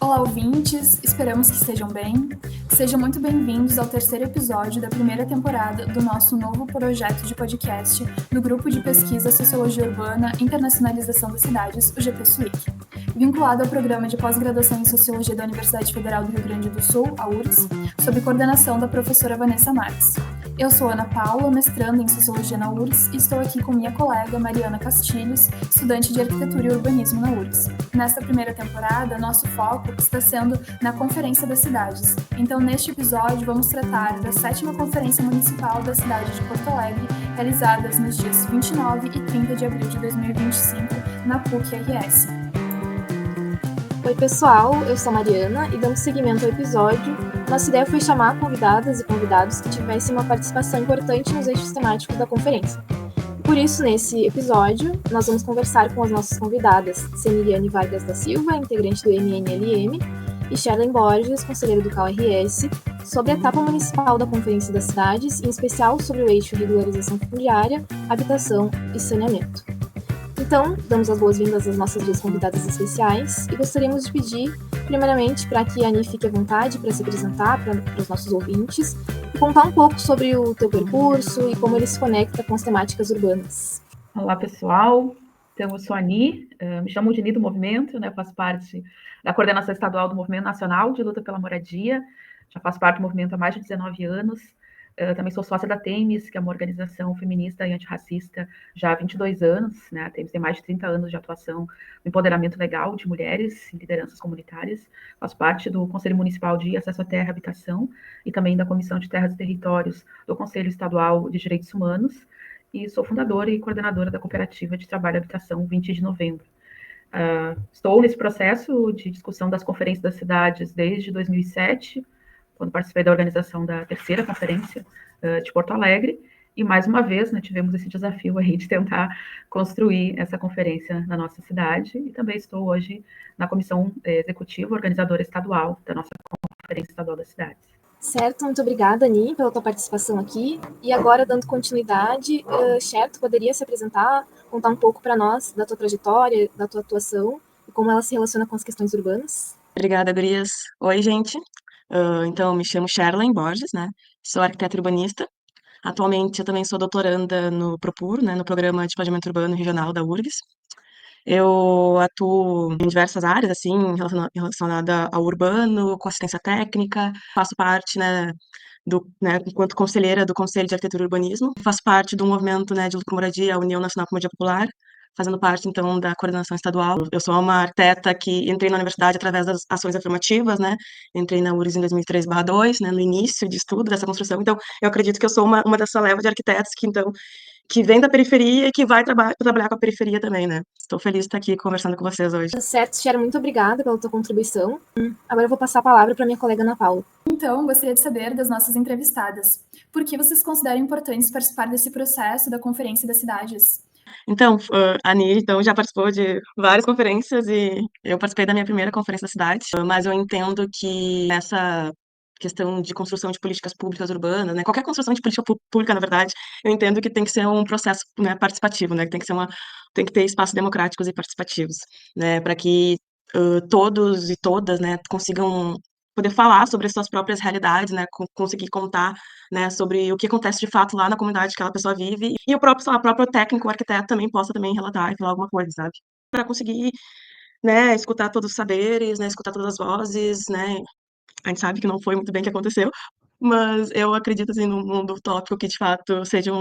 Olá, ouvintes! Esperamos que estejam bem. Sejam muito bem-vindos ao terceiro episódio da primeira temporada do nosso novo projeto de podcast do Grupo de Pesquisa Sociologia Urbana e Internacionalização das Cidades, o GPSUIC, vinculado ao Programa de Pós-Graduação em Sociologia da Universidade Federal do Rio Grande do Sul, a URGS, sob coordenação da professora Vanessa Marques. Eu sou Ana Paula, mestranda em Sociologia na URGS, e estou aqui com minha colega Mariana Castilhos, estudante de Arquitetura e Urbanismo na URGS. Nesta primeira temporada, nosso foco está sendo na Conferência das Cidades. Então, neste episódio, vamos tratar da 7ª Conferência Municipal da cidade de Porto Alegre, realizadas nos dias 29 e 30 de abril de 2025, na PUC-RS. Oi, pessoal, eu sou a Mariana e dando seguimento ao episódio, nossa ideia foi chamar convidadas e convidados que tivessem uma participação importante nos eixos temáticos da conferência. Por isso, nesse episódio, nós vamos conversar com as nossas convidadas, Seniliane Vargas da Silva, integrante do MNLM, e Sherlen Borges, conselheiro do CAU-RS, sobre a etapa municipal da Conferência das Cidades, em especial sobre o eixo regularização fundiária, habitação e saneamento. Então, damos as boas-vindas às nossas duas convidadas especiais e gostaríamos de pedir, primeiramente, para que a Ani fique à vontade para se apresentar para os nossos ouvintes e contar um pouco sobre o teu percurso e como ele se conecta com as temáticas urbanas. Olá, pessoal. Então, eu sou a Ani, me chamo de Ani do Movimento, né? Faço parte da coordenação estadual do Movimento Nacional de Luta pela Moradia, já faço parte do movimento há mais de 19 anos. Também sou sócia da TEMES, que é uma organização feminista e antirracista já há 22 anos. Né? A TEMES tem mais de 30 anos de atuação no empoderamento legal de mulheres em lideranças comunitárias. Faço parte do Conselho Municipal de Acesso à Terra e Habitação e também da Comissão de Terras e Territórios do Conselho Estadual de Direitos Humanos. E sou fundadora e coordenadora da Cooperativa de Trabalho e Habitação 20 de Novembro. Estou nesse processo de discussão das conferências das cidades desde 2007, quando participei da organização da terceira conferência de Porto Alegre, e mais uma vez, né, tivemos esse desafio aí de tentar construir essa conferência na nossa cidade, e também estou hoje na comissão executiva organizadora estadual da nossa Conferência Estadual das Cidades. Certo, muito obrigada, Ani, pela tua participação aqui. E agora, dando continuidade, Cher, tu poderia se apresentar, contar um pouco para nós da tua trajetória, da tua atuação e como ela se relaciona com as questões urbanas? Obrigada, gurias. Oi, gente. Então, me chamo Sherlen Borges, né? Sou arquiteta urbanista. Atualmente, eu também sou doutoranda no PROPUR, né? No Programa de Planejamento Urbano Regional da URGS. Eu atuo em diversas áreas, assim, relacionada ao urbano, com assistência técnica. Faço parte, né, enquanto conselheira do Conselho de Arquitetura e Urbanismo. Faço parte do movimento, né, de luta por moradia, a União Nacional por Moradia Popular, fazendo parte, então, da coordenação estadual. Eu sou uma arquiteta que entrei na universidade através das ações afirmativas, né? Entrei na URGS em 2003/2, né, no início de estudo dessa construção. Então, eu acredito que eu sou uma dessa leva de arquitetos que vem da periferia e que vai trabalhar com a periferia também, né? Estou feliz de estar aqui conversando com vocês hoje. Certo, Cher, muito obrigada pela tua contribuição. Agora eu vou passar a palavra para minha colega Ana Paula. Então, gostaria de saber das nossas entrevistadas, por que vocês consideram importantes participar desse processo da Conferência das Cidades? Então, a Ani já participou de várias conferências e eu participei da minha primeira conferência da cidade, mas eu entendo que essa questão de construção de políticas públicas urbanas, né, qualquer construção de política pública, na verdade, eu entendo que tem que ser um processo, né, participativo, né, que tem que ter espaços democráticos e participativos, né, para que todos e todas, né, consigam poder falar sobre as suas próprias realidades, né, conseguir contar, né, sobre o que acontece de fato lá na comunidade que aquela pessoa vive, e o próprio, sei lá, o próprio técnico, o arquiteto também possa também relatar e falar alguma coisa, sabe? Para conseguir, né, escutar todos os saberes, né, escutar todas as vozes, né? A gente sabe que não foi muito bem o que aconteceu, mas eu acredito, assim, num mundo utópico que, de fato, seja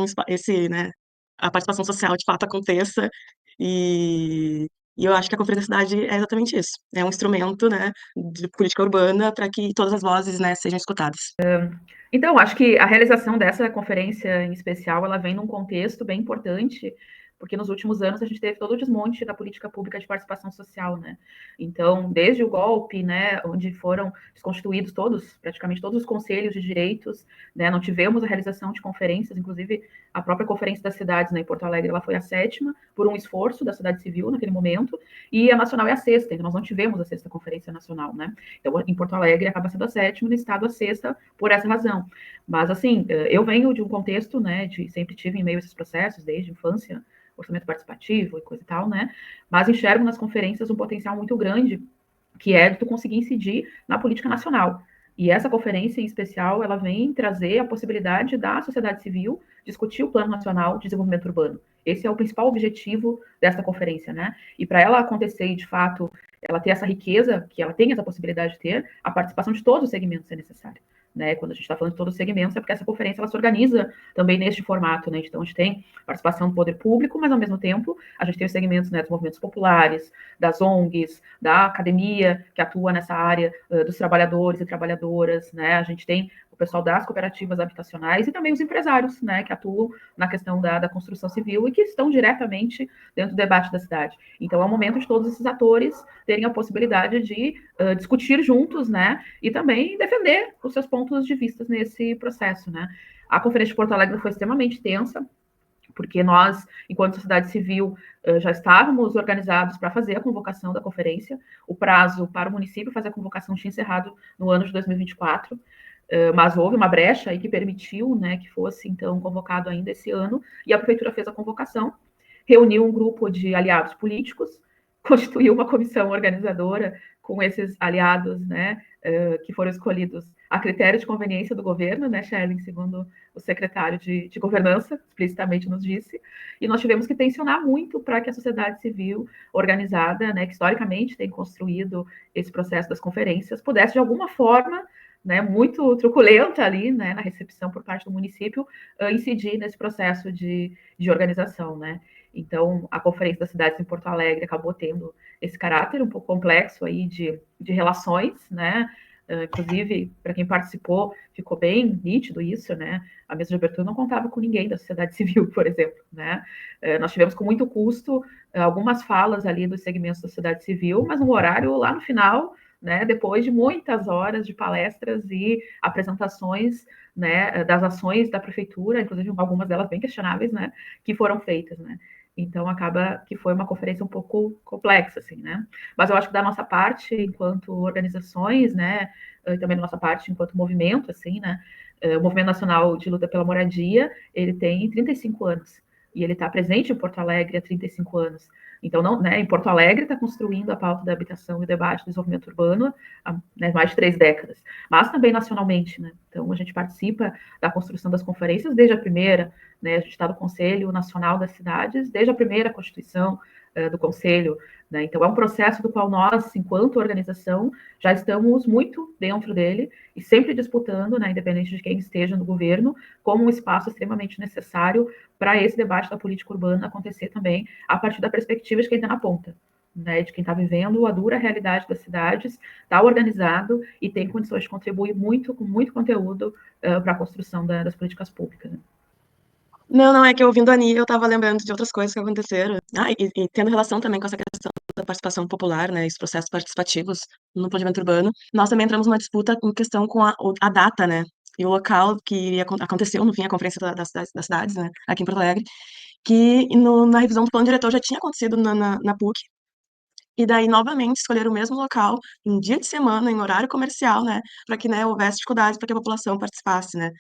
né, a participação social, de fato, aconteça, e eu acho que a Conferência da Cidade é exatamente isso. É um instrumento, né, de política urbana para que todas as vozes, né, sejam escutadas. Então, acho que a realização dessa conferência em especial, ela vem num contexto bem importante, porque nos últimos anos a gente teve todo o desmonte da política pública de participação social, né? Então, desde o golpe, né, onde foram desconstituídos praticamente todos os conselhos de direitos, né, não tivemos a realização de conferências, inclusive a própria Conferência das Cidades, né, em Porto Alegre, ela foi a 7ª, por um esforço da sociedade civil naquele momento, e a nacional é a 6ª, então nós não tivemos a 6ª Conferência Nacional, né? Então, em Porto Alegre acaba sendo a 7ª, no estado a 6ª, por essa razão. Mas, assim, eu venho de um contexto, né, sempre tive em meio a esses processos, desde a infância, orçamento participativo e coisa e tal, né, mas enxergo nas conferências um potencial muito grande que é de tu conseguir incidir na política nacional. E essa conferência, em especial, ela vem trazer a possibilidade da sociedade civil discutir o Plano Nacional de Desenvolvimento Urbano. Esse é o principal objetivo dessa conferência, né? E para ela acontecer e, de fato, ela ter essa riqueza, que ela tem essa possibilidade de ter, a participação de todos os segmentos é necessária. Né? Quando a gente está falando de todos os segmentos, é porque essa conferência ela se organiza também neste formato, né? Então, a gente tem participação do poder público, mas, ao mesmo tempo, a gente tem os segmentos, né, dos movimentos populares, das ONGs, da academia, que atua nessa área, dos trabalhadores e trabalhadoras, né? A gente tem o pessoal das cooperativas habitacionais e também os empresários, né, que atuam na questão da construção civil e que estão diretamente dentro do debate da cidade. Então, é o momento de todos esses atores terem a possibilidade de discutir juntos, né, e também defender os seus pontos de vista nesse processo, né. A Conferência de Porto Alegre foi extremamente tensa, porque nós, enquanto sociedade civil, já estávamos organizados para fazer a convocação da conferência. O prazo para o município fazer a convocação tinha encerrado no ano de 2024, mas houve uma brecha aí que permitiu, né, que fosse, então, convocado ainda esse ano, e a prefeitura fez a convocação, reuniu um grupo de aliados políticos, constituiu uma comissão organizadora com esses aliados, né, que foram escolhidos a critério de conveniência do governo, né, Sherling, segundo o secretário de governança, explicitamente nos disse, e nós tivemos que tensionar muito para que a sociedade civil organizada, né, que historicamente tem construído esse processo das conferências, pudesse, de alguma forma, né, muito truculenta ali, né, na recepção por parte do município, incidir nesse processo de organização, né. Então, a Conferência das Cidades em Porto Alegre acabou tendo esse caráter um pouco complexo aí de relações, né, inclusive, para quem participou, ficou bem nítido isso, né, a mesa de abertura não contava com ninguém da sociedade civil, por exemplo, né, nós tivemos com muito custo algumas falas ali dos segmentos da sociedade civil, mas no horário lá no final, né, depois de muitas horas de palestras e apresentações, né, das ações da prefeitura, inclusive algumas delas bem questionáveis, né, que foram feitas, né. Então, acaba que foi uma conferência um pouco complexa, assim, né. Mas eu acho que da nossa parte, enquanto organizações, né, e também da nossa parte enquanto movimento, assim, né, o Movimento Nacional de Luta pela Moradia, ele tem 35 anos, e ele está presente em Porto Alegre há 35 anos. Então, não, né, em Porto Alegre está construindo a pauta da habitação e o debate do desenvolvimento urbano há, né, mais de 3 décadas, mas também nacionalmente, né? Então, a gente participa da construção das conferências desde a primeira, né? A gente está no Conselho Nacional das Cidades desde a primeira Constituição do Conselho, né? Então, é um processo do qual nós, enquanto organização, já estamos muito dentro dele e sempre disputando, né, independente de quem esteja no governo, como um espaço extremamente necessário para esse debate da política urbana acontecer também a partir da perspectiva de quem está na ponta, né, de quem está vivendo a dura realidade das cidades, está organizado e tem condições de contribuir muito, com muito conteúdo para a construção das políticas públicas. Né? Não, é que ouvindo a Ani, eu estava lembrando de outras coisas que aconteceram. E tendo relação também com essa questão da participação popular, né, os processos participativos no planejamento urbano, nós também entramos numa disputa em questão com a data, né, e o local que aconteceu, no fim, a Conferência das Cidades, né, aqui em Porto Alegre, que na revisão do plano diretor já tinha acontecido na PUC, e daí, novamente, escolheram o mesmo local, em dia de semana, em horário comercial, né, para que, né, houvesse dificuldades para que a população participasse, né.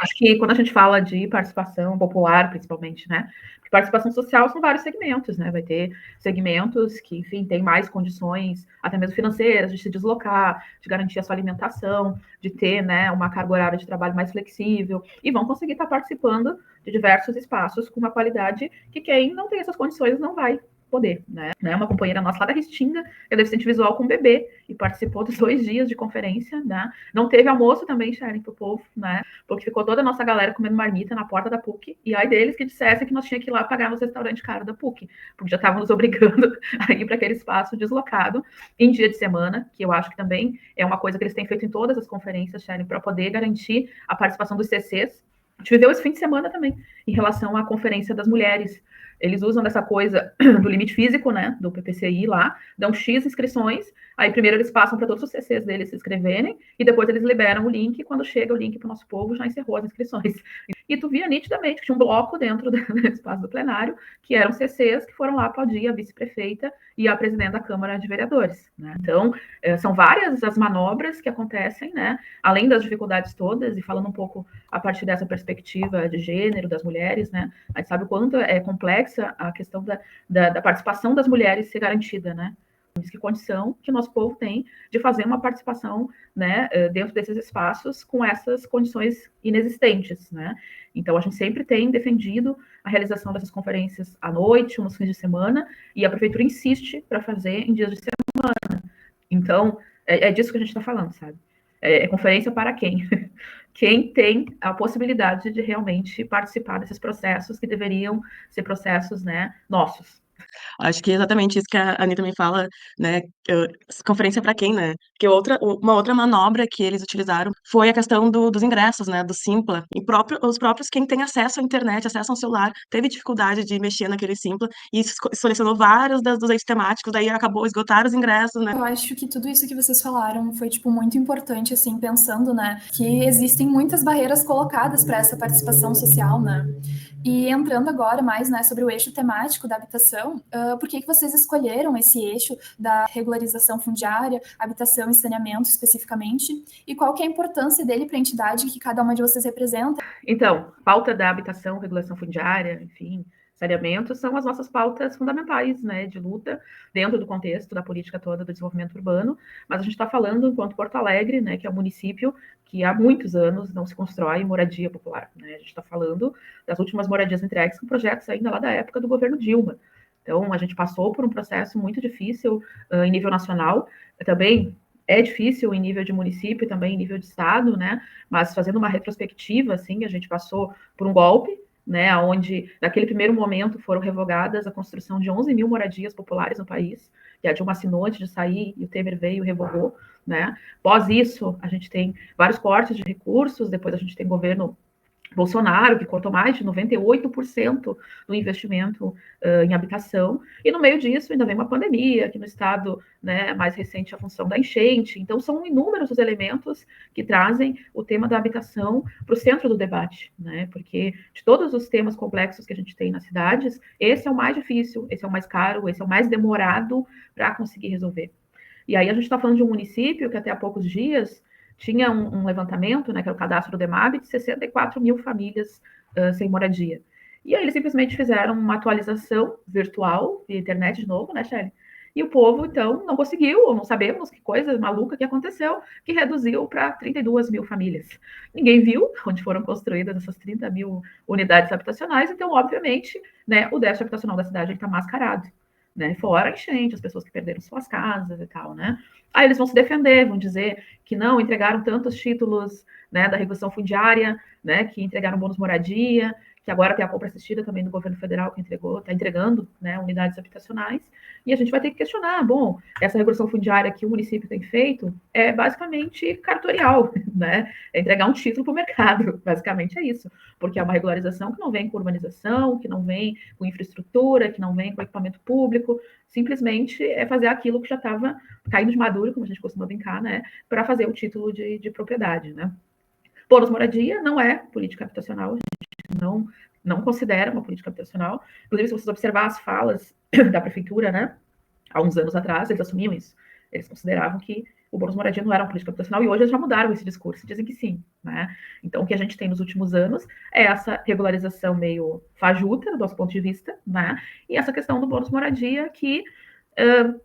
Acho que quando a gente fala de participação popular, principalmente, né, porque participação social são vários segmentos, né, vai ter segmentos que, enfim, têm mais condições, até mesmo financeiras, de se deslocar, de garantir a sua alimentação, de ter, né, uma carga horária de trabalho mais flexível, e vão conseguir estar participando de diversos espaços com uma qualidade que quem não tem essas condições não vai poder, né? Uma companheira nossa lá da Restinga, é deficiente visual com bebê, e participou dos 2 dias de conferência, né? Não teve almoço também, Sharon, pro povo, né? Porque ficou toda a nossa galera comendo marmita na porta da PUC, e aí deles que dissessem que nós tínhamos que ir lá pagar nos restaurantes caros da PUC, porque já estavam nos obrigando a ir para aquele espaço deslocado em dia de semana, que eu acho que também é uma coisa que eles têm feito em todas as conferências, Sharon, para poder garantir a participação dos CCs. A gente viveu esse fim de semana também, em relação à Conferência das Mulheres. Eles usam dessa coisa do limite físico, né, do PPCI lá, dão X inscrições, aí primeiro eles passam para todos os CCs deles se inscreverem, e depois eles liberam o link, e quando chega o link para o nosso povo, já encerrou as inscrições. E tu via nitidamente que tinha um bloco dentro do espaço do plenário, que eram CCs que foram lá aplaudir a vice-prefeita e a presidente da Câmara de Vereadores, né? Então, são várias as manobras que acontecem, né, além das dificuldades todas, e falando um pouco a partir dessa perspectiva de gênero, das mulheres, né, a gente sabe o quanto é complexa a questão da participação das mulheres ser garantida, né, diz que condição que o nosso povo tem de fazer uma participação, né, dentro desses espaços com essas condições inexistentes, né? Então, a gente sempre tem defendido a realização dessas conferências à noite, nos fins de semana, e a prefeitura insiste para fazer em dias de semana. Então, é disso que a gente está falando, sabe? É conferência para quem? Quem tem a possibilidade de realmente participar desses processos que deveriam ser processos, né, nossos. Acho que é exatamente isso que a Anitta me fala, né? Conferência para quem, né? Porque uma outra manobra que eles utilizaram foi a questão dos ingressos, né? Do Simpla. E os próprios quem tem acesso à internet, acesso ao celular, teve dificuldade de mexer naquele Simpla e selecionou vários dos eixos temáticos, daí acabou esgotar os ingressos, né? Eu acho que tudo isso que vocês falaram foi, tipo, muito importante, assim, pensando, né, que existem muitas barreiras colocadas para essa participação social, né? E entrando agora mais, né, sobre o eixo temático da habitação, por que vocês escolheram esse eixo da regularização fundiária, habitação e saneamento especificamente? E qual que é a importância dele para a entidade que cada uma de vocês representa? Então, pauta da habitação, regulação fundiária, enfim, saneamento, são as nossas pautas fundamentais, né, de luta dentro do contexto da política toda do desenvolvimento urbano, mas a gente está falando enquanto Porto Alegre, né, que é um município que há muitos anos não se constrói moradia popular, né, a gente está falando das últimas moradias entregues com projetos ainda lá da época do governo Dilma. Então, a gente passou por um processo muito difícil em nível nacional, também é difícil em nível de município e também em nível de estado, né? Mas fazendo uma retrospectiva, assim, a gente passou por um golpe, né? Onde, naquele primeiro momento, foram revogadas a construção de 11 mil moradias populares no país, que a Dilma assinou antes de sair e o Temer veio e revogou, né? Após isso, a gente tem vários cortes de recursos, depois a gente tem governo Bolsonaro, que cortou mais de 98% do investimento em habitação, e no meio disso ainda vem uma pandemia, aqui no estado, né, mais recente a função da enchente, então são inúmeros os elementos que trazem o tema da habitação para o centro do debate, né, porque de todos os temas complexos que a gente tem nas cidades, esse é o mais difícil, esse é o mais caro, esse é o mais demorado para conseguir resolver. E aí a gente está falando de um município que até há poucos dias tinha um levantamento, né, que era o cadastro do DEMAB, de 64 mil famílias sem moradia. E aí eles simplesmente fizeram uma atualização virtual, via internet de novo, né, Shelly? E o povo, então, não conseguiu, ou não sabemos que coisa maluca que aconteceu, que reduziu para 32 mil famílias. Ninguém viu onde foram construídas essas 30 mil unidades habitacionais, então, obviamente, né, o déficit habitacional da cidade está mascarado. Né? Fora a enchente, as pessoas que perderam suas casas e tal, né? Aí eles vão se defender, vão dizer que não entregaram tantos títulos, né, da regulação fundiária, né, que entregaram bônus moradia, que agora tem a compra assistida também do governo federal que está entregando, né, unidades habitacionais, e a gente vai ter que questionar, bom, essa regulação fundiária que o município tem feito é basicamente cartorial, né, é entregar um título para o mercado, basicamente é isso, porque é uma regularização que não vem com urbanização, que não vem com infraestrutura, que não vem com equipamento público, simplesmente é fazer aquilo que já estava caindo de maduro, como a gente costuma brincar, né, para fazer o título de propriedade, né. Bônus moradia não é política habitacional, a gente não considera uma política habitacional. Inclusive, se vocês observar as falas da prefeitura, né, há uns anos atrás, eles assumiam isso. Eles consideravam que o bônus moradia não era uma política habitacional e hoje eles já mudaram esse discurso, dizem que sim, né? Então, o que a gente tem nos últimos anos é essa regularização meio fajuta, do nosso ponto de vista, né? E essa questão do bônus moradia que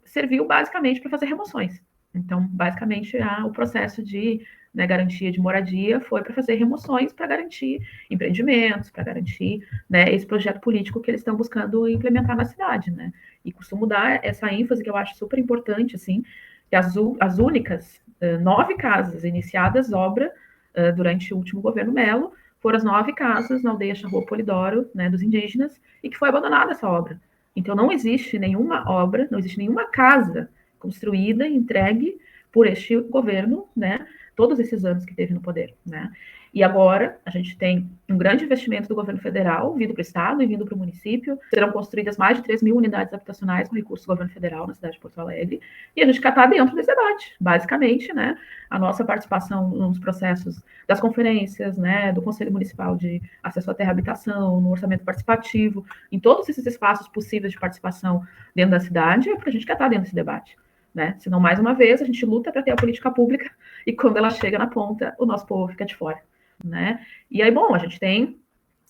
serviu basicamente para fazer remoções. Então, basicamente, o processo de, né, garantia de moradia foi para fazer remoções, para garantir empreendimentos, para garantir, né, esse projeto político que eles estão buscando implementar na cidade, né? E costumo dar essa ênfase que eu acho super importante, assim, que as únicas 9 casas iniciadas obra durante o último governo Melo foram as 9 casas na aldeia Charrua Polidoro, né, dos indígenas, e que foi abandonada essa obra. Então, não existe nenhuma obra, não existe nenhuma casa construída e entregue por este governo, né, todos esses anos que teve no poder, né. E agora a gente tem um grande investimento do governo federal vindo para o estado e vindo para o município. Serão construídas mais de 3 mil unidades habitacionais com recursos do governo federal na cidade de Porto Alegre. E a gente está dentro desse debate, basicamente, né? A nossa participação nos processos das conferências, né? Do Conselho Municipal de Acesso à Terra e Habitação, no orçamento participativo, em todos esses espaços possíveis de participação dentro da cidade, é para a gente estar dentro desse debate. Né? Senão, mais uma vez, a gente luta para ter a política pública e quando ela chega na ponta, o nosso povo fica de fora. Né? E aí, bom, a gente tem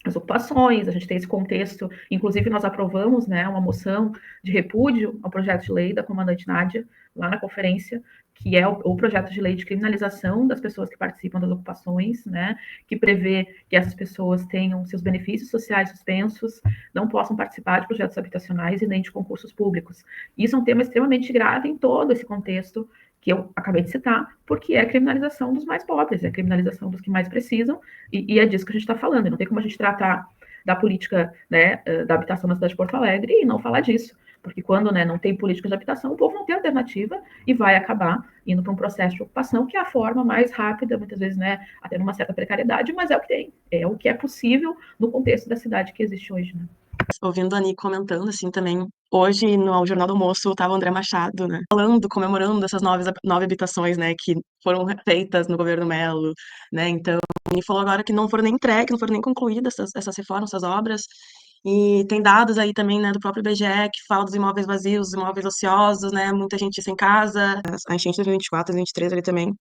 as ocupações, a gente tem esse contexto, inclusive nós aprovamos, né, uma moção de repúdio ao projeto de lei da comandante Nádia, lá na conferência, que é o projeto de lei de criminalização das pessoas que participam das ocupações, né, que prevê que essas pessoas tenham seus benefícios sociais suspensos, não possam participar de projetos habitacionais e nem de concursos públicos. Isso é um tema extremamente grave em todo esse contexto que eu acabei de citar, porque é a criminalização dos mais pobres, é a criminalização dos que mais precisam, e é disso que a gente está falando. E não tem como a gente tratar da política, né, da habitação na cidade de Porto Alegre e não falar disso. Porque quando, né, não tem política de habitação, o povo não tem alternativa e vai acabar indo para um processo de ocupação, que é a forma mais rápida, muitas vezes, né, até numa certa precariedade, mas é o que tem, é o que é possível no contexto da cidade que existe hoje, né? Ouvindo a Ani comentando, assim, também, hoje no Jornal do Almoço estava o André Machado, né, falando, comemorando essas nove habitações, né, que foram feitas no governo Mello, né, então, ele falou agora que não foram nem entregues, não foram nem concluídas essas reformas, essas obras, e tem dados aí também, né, do próprio IBGE, que fala dos imóveis vazios, dos imóveis ociosos, né, muita gente sem casa, a enchente de 2024, 2023 ali também,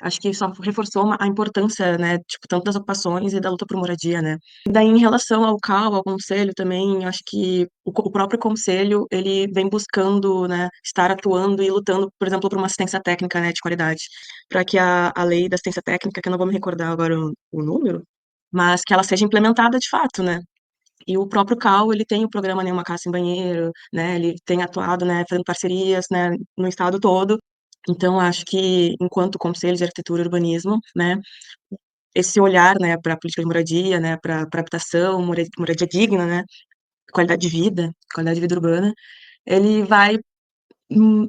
acho que só reforçou a importância, né, tipo, tanto das ocupações e da luta por moradia, né. Daí, em relação ao CAU, ao conselho também, acho que o próprio conselho, ele vem buscando, né, estar atuando e lutando, por exemplo, por uma assistência técnica, né, de qualidade, para que a lei da assistência técnica, que eu não vou me recordar agora o número, mas que ela seja implementada de fato, né. E o próprio CAU, ele tem o programa Nenhuma Casa Sem Banheiro, né, ele tem atuado, né, fazendo parcerias, né, no estado todo. Então, acho que, enquanto Conselho de Arquitetura e Urbanismo, né, esse olhar, né, para a política de moradia, né, para habitação, moradia digna, né, qualidade de vida urbana, ele vai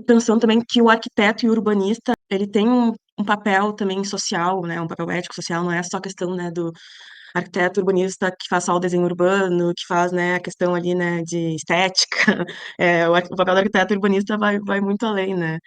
pensando também que o arquiteto e o urbanista, ele tem um papel também social, né, um papel ético social, não é só questão, né, do arquiteto urbanista que faz só o desenho urbano, que faz, né, a questão ali, né, de estética, o papel do arquiteto urbanista vai muito além, né.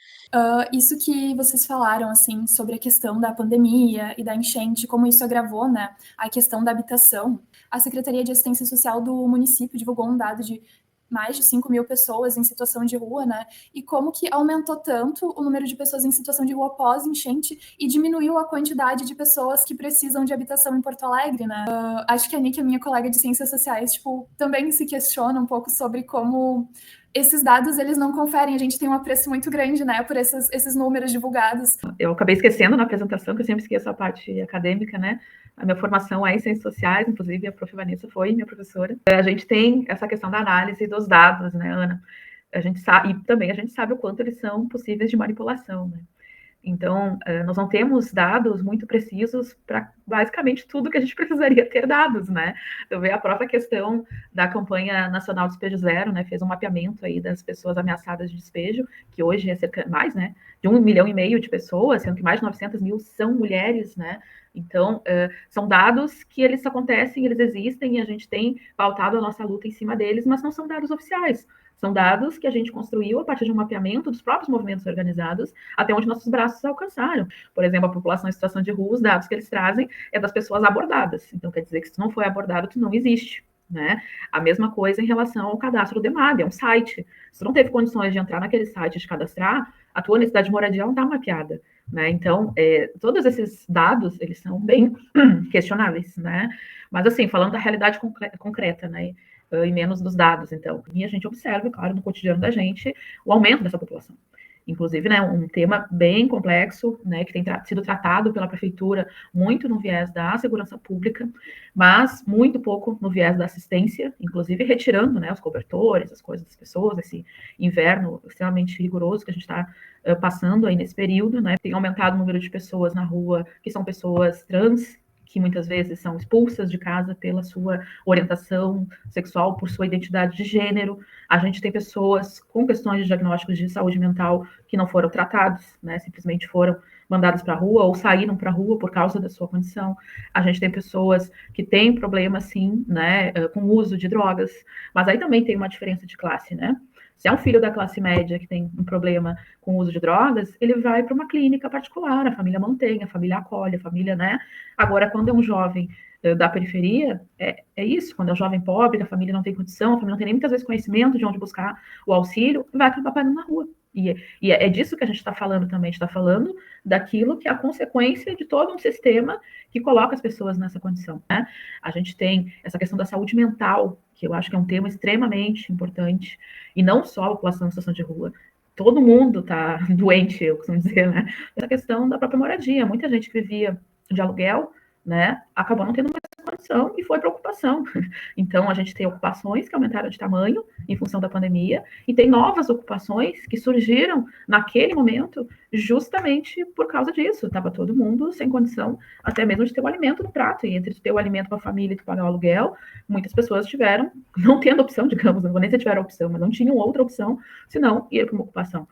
Isso que vocês falaram, assim, sobre a questão da pandemia e da enchente, como isso agravou, né, a questão da habitação. A Secretaria de Assistência Social do município divulgou um dado de mais de 5.000 pessoas em situação de rua, né? E como que aumentou tanto o número de pessoas em situação de rua pós enchente e diminuiu a quantidade de pessoas que precisam de habitação em Porto Alegre, né? Acho que a Nick, a minha colega de Ciências Sociais, tipo, também se questiona um pouco sobre como esses dados, eles não conferem, a gente tem um apreço muito grande, né, por esses números divulgados. Eu acabei esquecendo na apresentação, que eu sempre esqueço a parte acadêmica, né, a minha formação é em Ciências Sociais, inclusive a prof. Vanessa foi minha professora. A gente tem essa questão da análise dos dados, né, Ana? A gente sabe, e também a gente sabe o quanto eles são possíveis de manipulação, né? Então, nós não temos dados muito precisos para basicamente tudo que a gente precisaria ter dados, né? Eu vejo a própria questão da campanha nacional Despejo Zero, né? Fez um mapeamento aí das pessoas ameaçadas de despejo, que hoje é cerca mais, né? De 1,5 milhão de pessoas, sendo que mais de 900 mil são mulheres, né? Então, são dados que eles acontecem, eles existem e a gente tem pautado a nossa luta em cima deles, mas não são dados oficiais. São dados que a gente construiu a partir de um mapeamento dos próprios movimentos organizados, até onde nossos braços alcançaram. Por exemplo, a população em situação de rua, os dados que eles trazem é das pessoas abordadas. Então, quer dizer que se tu não foi abordado, tu não existe. Né? A mesma coisa em relação ao cadastro do EMAD, é um site. Se tu não teve condições de entrar naquele site e de cadastrar, a tua necessidade de moradia não está mapeada. Né? Então, todos esses dados, eles são bem questionáveis. Né? Mas, assim, falando da realidade concreta, né? E menos dos dados. Então, e a gente observa, claro, no cotidiano da gente, o aumento dessa população. Inclusive, né, um tema bem complexo, né, que tem sido tratado pela prefeitura muito no viés da segurança pública, mas muito pouco no viés da assistência, inclusive retirando, né, os cobertores, as coisas das pessoas, esse inverno extremamente rigoroso que a gente está passando aí nesse período, né, tem aumentado o número de pessoas na rua que são pessoas trans, que muitas vezes são expulsas de casa pela sua orientação sexual, por sua identidade de gênero. A gente tem pessoas com questões de diagnósticos de saúde mental que não foram tratados, né, simplesmente foram mandadas para a rua ou saíram para a rua por causa da sua condição. A gente tem pessoas que têm problema, sim, né, com o uso de drogas, mas aí também tem uma diferença de classe, né? Se é um filho da classe média que tem um problema com o uso de drogas, ele vai para uma clínica particular, a família mantém, a família acolhe, a família, né? Agora, quando é um jovem da periferia, é isso, quando é um jovem pobre, a família não tem condição, a família não tem nem muitas vezes conhecimento de onde buscar o auxílio, vai acabar parando na rua. E é disso que a gente está falando também, a gente está falando daquilo que é a consequência de todo um sistema que coloca as pessoas nessa condição, né? A gente tem essa questão da saúde mental, que eu acho que é um tema extremamente importante, e não só a população em situação de rua. Todo mundo está doente, eu costumo dizer, né? Essa questão da própria moradia. Muita gente que vivia de aluguel, né, acabou não tendo mais condição e foi para ocupação. Então, a gente tem ocupações que aumentaram de tamanho em função da pandemia, e tem novas ocupações que surgiram naquele momento justamente por causa disso. Estava todo mundo sem condição até mesmo de ter o alimento no prato, e entre ter o alimento para a família e pagar o aluguel, muitas pessoas tiveram, não tendo opção, digamos, não vou nem se tiveram opção, mas não tinham outra opção, senão ir para uma ocupação.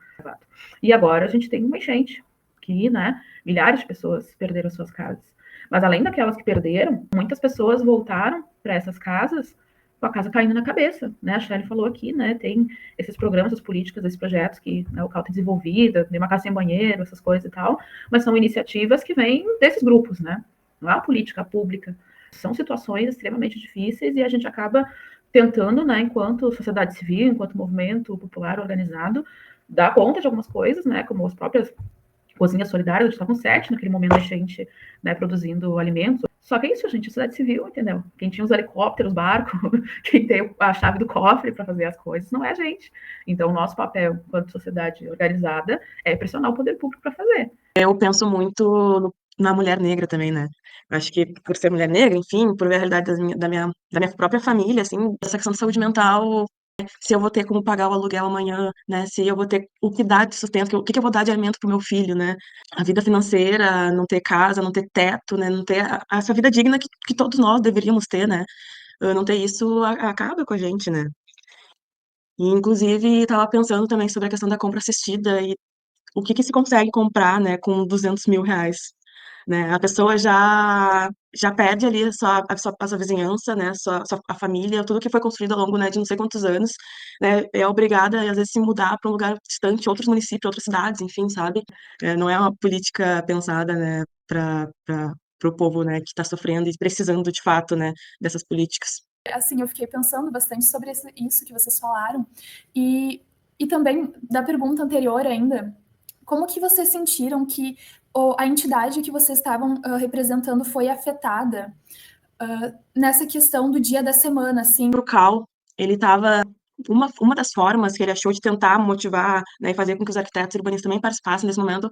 E agora a gente tem uma enchente, que, né, milhares de pessoas perderam suas casas. Mas além daquelas que perderam, muitas pessoas voltaram para essas casas com a casa caindo na cabeça, né? A Shelley falou aqui, né? Tem esses programas, as políticas, esses projetos que, né, o CAL tem desenvolvido, tem uma casa sem banheiro, essas coisas e tal, mas são iniciativas que vêm desses grupos, né? Não é uma política pública. São situações extremamente difíceis e a gente acaba tentando, né, enquanto sociedade civil, enquanto movimento popular organizado, dar conta de algumas coisas, né? Como as próprias cozinhas solidárias, a gente estava com 7 naquele momento, a gente, né, produzindo alimentos. Só que é isso, gente, sociedade civil, entendeu? Quem tinha os helicópteros, barco, quem tem a chave do cofre para fazer as coisas, não é a gente. Então, o nosso papel, enquanto sociedade organizada, é pressionar o poder público para fazer. Eu penso muito na mulher negra também, né? Acho que por ser mulher negra, enfim, por ver a realidade da minha própria família, assim, essa questão de saúde mental, se eu vou ter como pagar o aluguel amanhã, né? Se eu vou ter o que dar de sustento, o que que eu vou dar de alimento pro meu filho, né? A vida financeira, não ter casa, não ter teto, né? Não ter essa vida digna que todos nós deveríamos ter, né? Não ter isso acaba com a gente, né? E, inclusive, estava pensando também sobre a questão da compra assistida e o que que se consegue comprar, né, com 200 mil reais, né? A pessoa já perde ali a sua vizinhança, né, a família, tudo que foi construído ao longo, né, de não sei quantos anos, né, é obrigada, às vezes, se mudar para um lugar distante, outros municípios, outras cidades, enfim, sabe? Não é uma política pensada, né, para o povo, né, que está sofrendo e precisando, de fato, né, dessas políticas. Assim, eu fiquei pensando bastante sobre isso que vocês falaram, e também da pergunta anterior ainda, como que vocês sentiram que a entidade que vocês estavam representando foi afetada nessa questão do dia da semana, assim? O CAL, ele estava uma das formas que ele achou de tentar motivar, né, e fazer com que os arquitetos urbanistas também participassem nesse momento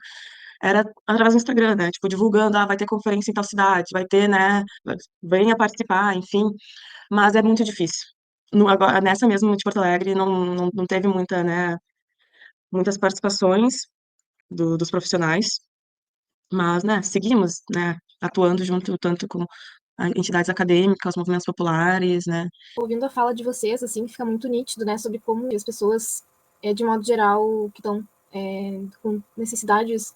era através do Instagram, né? Tipo, divulgando, vai ter conferência em tal cidade, vai ter, né? Venha participar, enfim. Mas é muito difícil. Agora, nessa mesmo de Porto Alegre, não teve muitas participações dos profissionais, mas, né, seguimos, né, atuando junto tanto com entidades acadêmicas, movimentos populares, né. Ouvindo a fala de vocês, assim, fica muito nítido, né, sobre como as pessoas, de modo geral, que estão com necessidades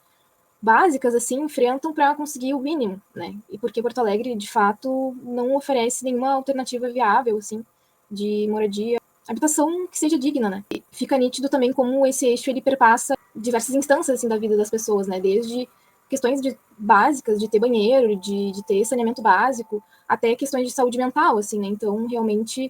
básicas, assim, enfrentam para conseguir o mínimo, né? E porque Porto Alegre, de fato, não oferece nenhuma alternativa viável, assim, de moradia, habitação que seja digna, né? E fica nítido também como esse eixo, ele perpassa diversas instâncias, assim, da vida das pessoas, né? Desde questões básicas, de ter banheiro, de ter saneamento básico, até questões de saúde mental, assim, né? Então, realmente,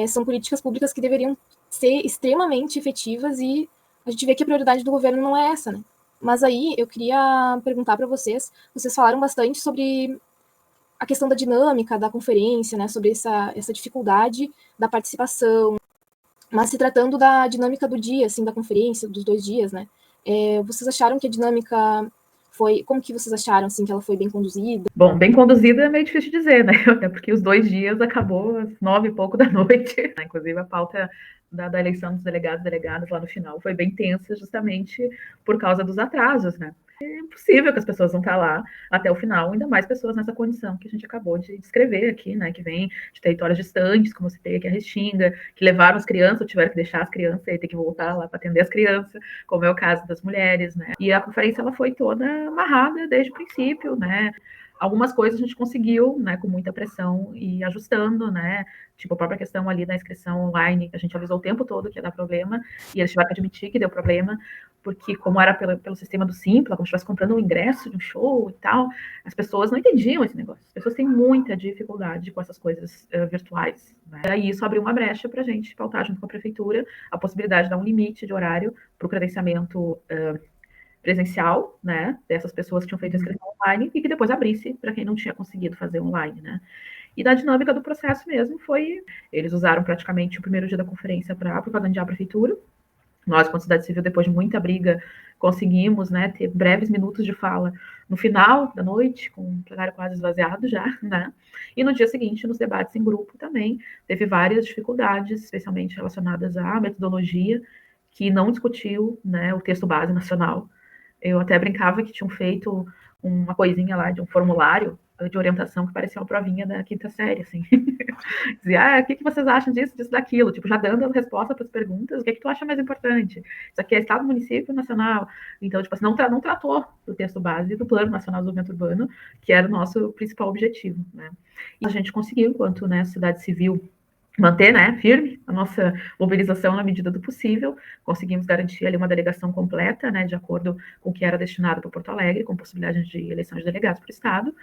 são políticas públicas que deveriam ser extremamente efetivas e a gente vê que a prioridade do governo não é essa, né? Mas aí eu queria perguntar para vocês falaram bastante sobre a questão da dinâmica da conferência, né, sobre essa dificuldade da participação, mas se tratando da dinâmica do dia, assim, da conferência, dos 2 dias, né, vocês acharam que a dinâmica como que vocês acharam, assim, que ela foi bem conduzida? Bom, bem conduzida é meio difícil de dizer, né? Até porque os 2 dias acabou às 9 e pouco da noite. Inclusive, a pauta da eleição dos delegados e delegadas lá no final foi bem tensa, justamente por causa dos atrasos, né? É impossível que as pessoas vão estar lá até o final, ainda mais pessoas nessa condição que a gente acabou de descrever aqui, né? Que vem de territórios distantes, como eu citei aqui a Restinga, que levaram as crianças, ou tiveram que deixar as crianças e ter que voltar lá para atender as crianças, como é o caso das mulheres, né? E a conferência ela foi toda amarrada desde o princípio, né? Algumas coisas a gente conseguiu, né, com muita pressão e ajustando, né, tipo a própria questão ali da inscrição online, a gente avisou o tempo todo que ia dar problema, e eles tiveram que admitir que deu problema. porque como era pelo sistema do Simpla, como se estivesse comprando um ingresso de um show e tal, as pessoas não entendiam esse negócio. As pessoas têm muita dificuldade com essas coisas virtuais, né? E isso abriu uma brecha para a gente pautar junto com a prefeitura a possibilidade de dar um limite de horário para o credenciamento presencial, né, dessas pessoas que tinham feito a inscrição online e que depois abrisse para quem não tinha conseguido fazer online, né. E da dinâmica do processo mesmo foi, eles usaram praticamente o primeiro dia da conferência para propagandear a prefeitura. Nós, quanto Sociedade Civil, depois de muita briga, conseguimos, né, ter breves minutos de fala no final da noite, com o plenário quase esvaziado já, né, e no dia seguinte, nos debates em grupo também, teve várias dificuldades, especialmente relacionadas à metodologia, que não discutiu, né, o texto base nacional. Eu até brincava que tinham feito uma coisinha lá de um formulário de orientação que parecia uma provinha da quinta série, assim. Dizia, o que vocês acham disso, daquilo? Tipo, já dando a resposta para as perguntas, o que tu acha mais importante? Isso aqui é Estado, município, nacional. Então, tipo assim, não tratou do texto base do Plano Nacional de Desenvolvimento Urbano, que era o nosso principal objetivo, né? E a gente conseguiu, enquanto, né, sociedade civil, manter, né, firme a nossa mobilização na medida do possível. Conseguimos garantir ali uma delegação completa, né, de acordo com o que era destinado para Porto Alegre, com possibilidade de eleição de delegados para o Estado.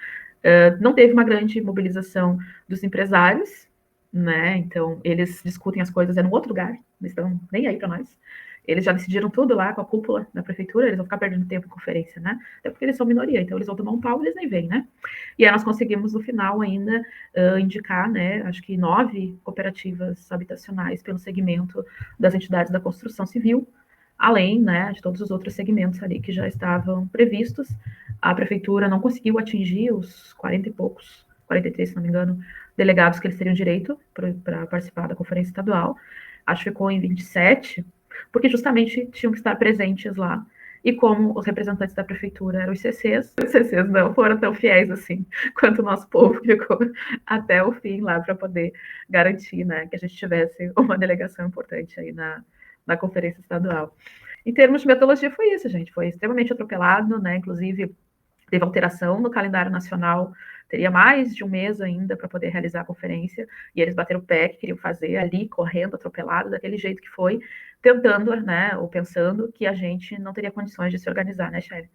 Não teve uma grande mobilização dos empresários, né, então eles discutem as coisas em outro lugar, não estão nem aí para nós. Eles já decidiram tudo lá com a cúpula da prefeitura, eles vão ficar perdendo tempo em conferência, né? Até porque eles são minoria, então eles vão tomar um pau e eles nem vêm, né? E aí nós conseguimos, no final, ainda indicar, né, acho que 9 cooperativas habitacionais pelo segmento das entidades da construção civil, além, né, de todos os outros segmentos ali que já estavam previstos. A prefeitura não conseguiu atingir os 40 e poucos, 43, se não me engano, delegados que eles teriam direito para participar da conferência estadual. Acho que ficou em 27, porque justamente tinham que estar presentes lá. E como os representantes da prefeitura eram os CCs não foram tão fiéis assim quanto o nosso povo ficou até o fim lá para poder garantir, né, que a gente tivesse uma delegação importante aí na conferência estadual. Em termos de metodologia foi isso, gente, foi extremamente atropelado, né, inclusive teve alteração no calendário nacional, teria mais de um mês ainda para poder realizar a conferência, e eles bateram o pé que queriam fazer ali, correndo, atropelado, daquele jeito que foi, tentando, né, ou pensando que a gente não teria condições de se organizar, né, Shelly?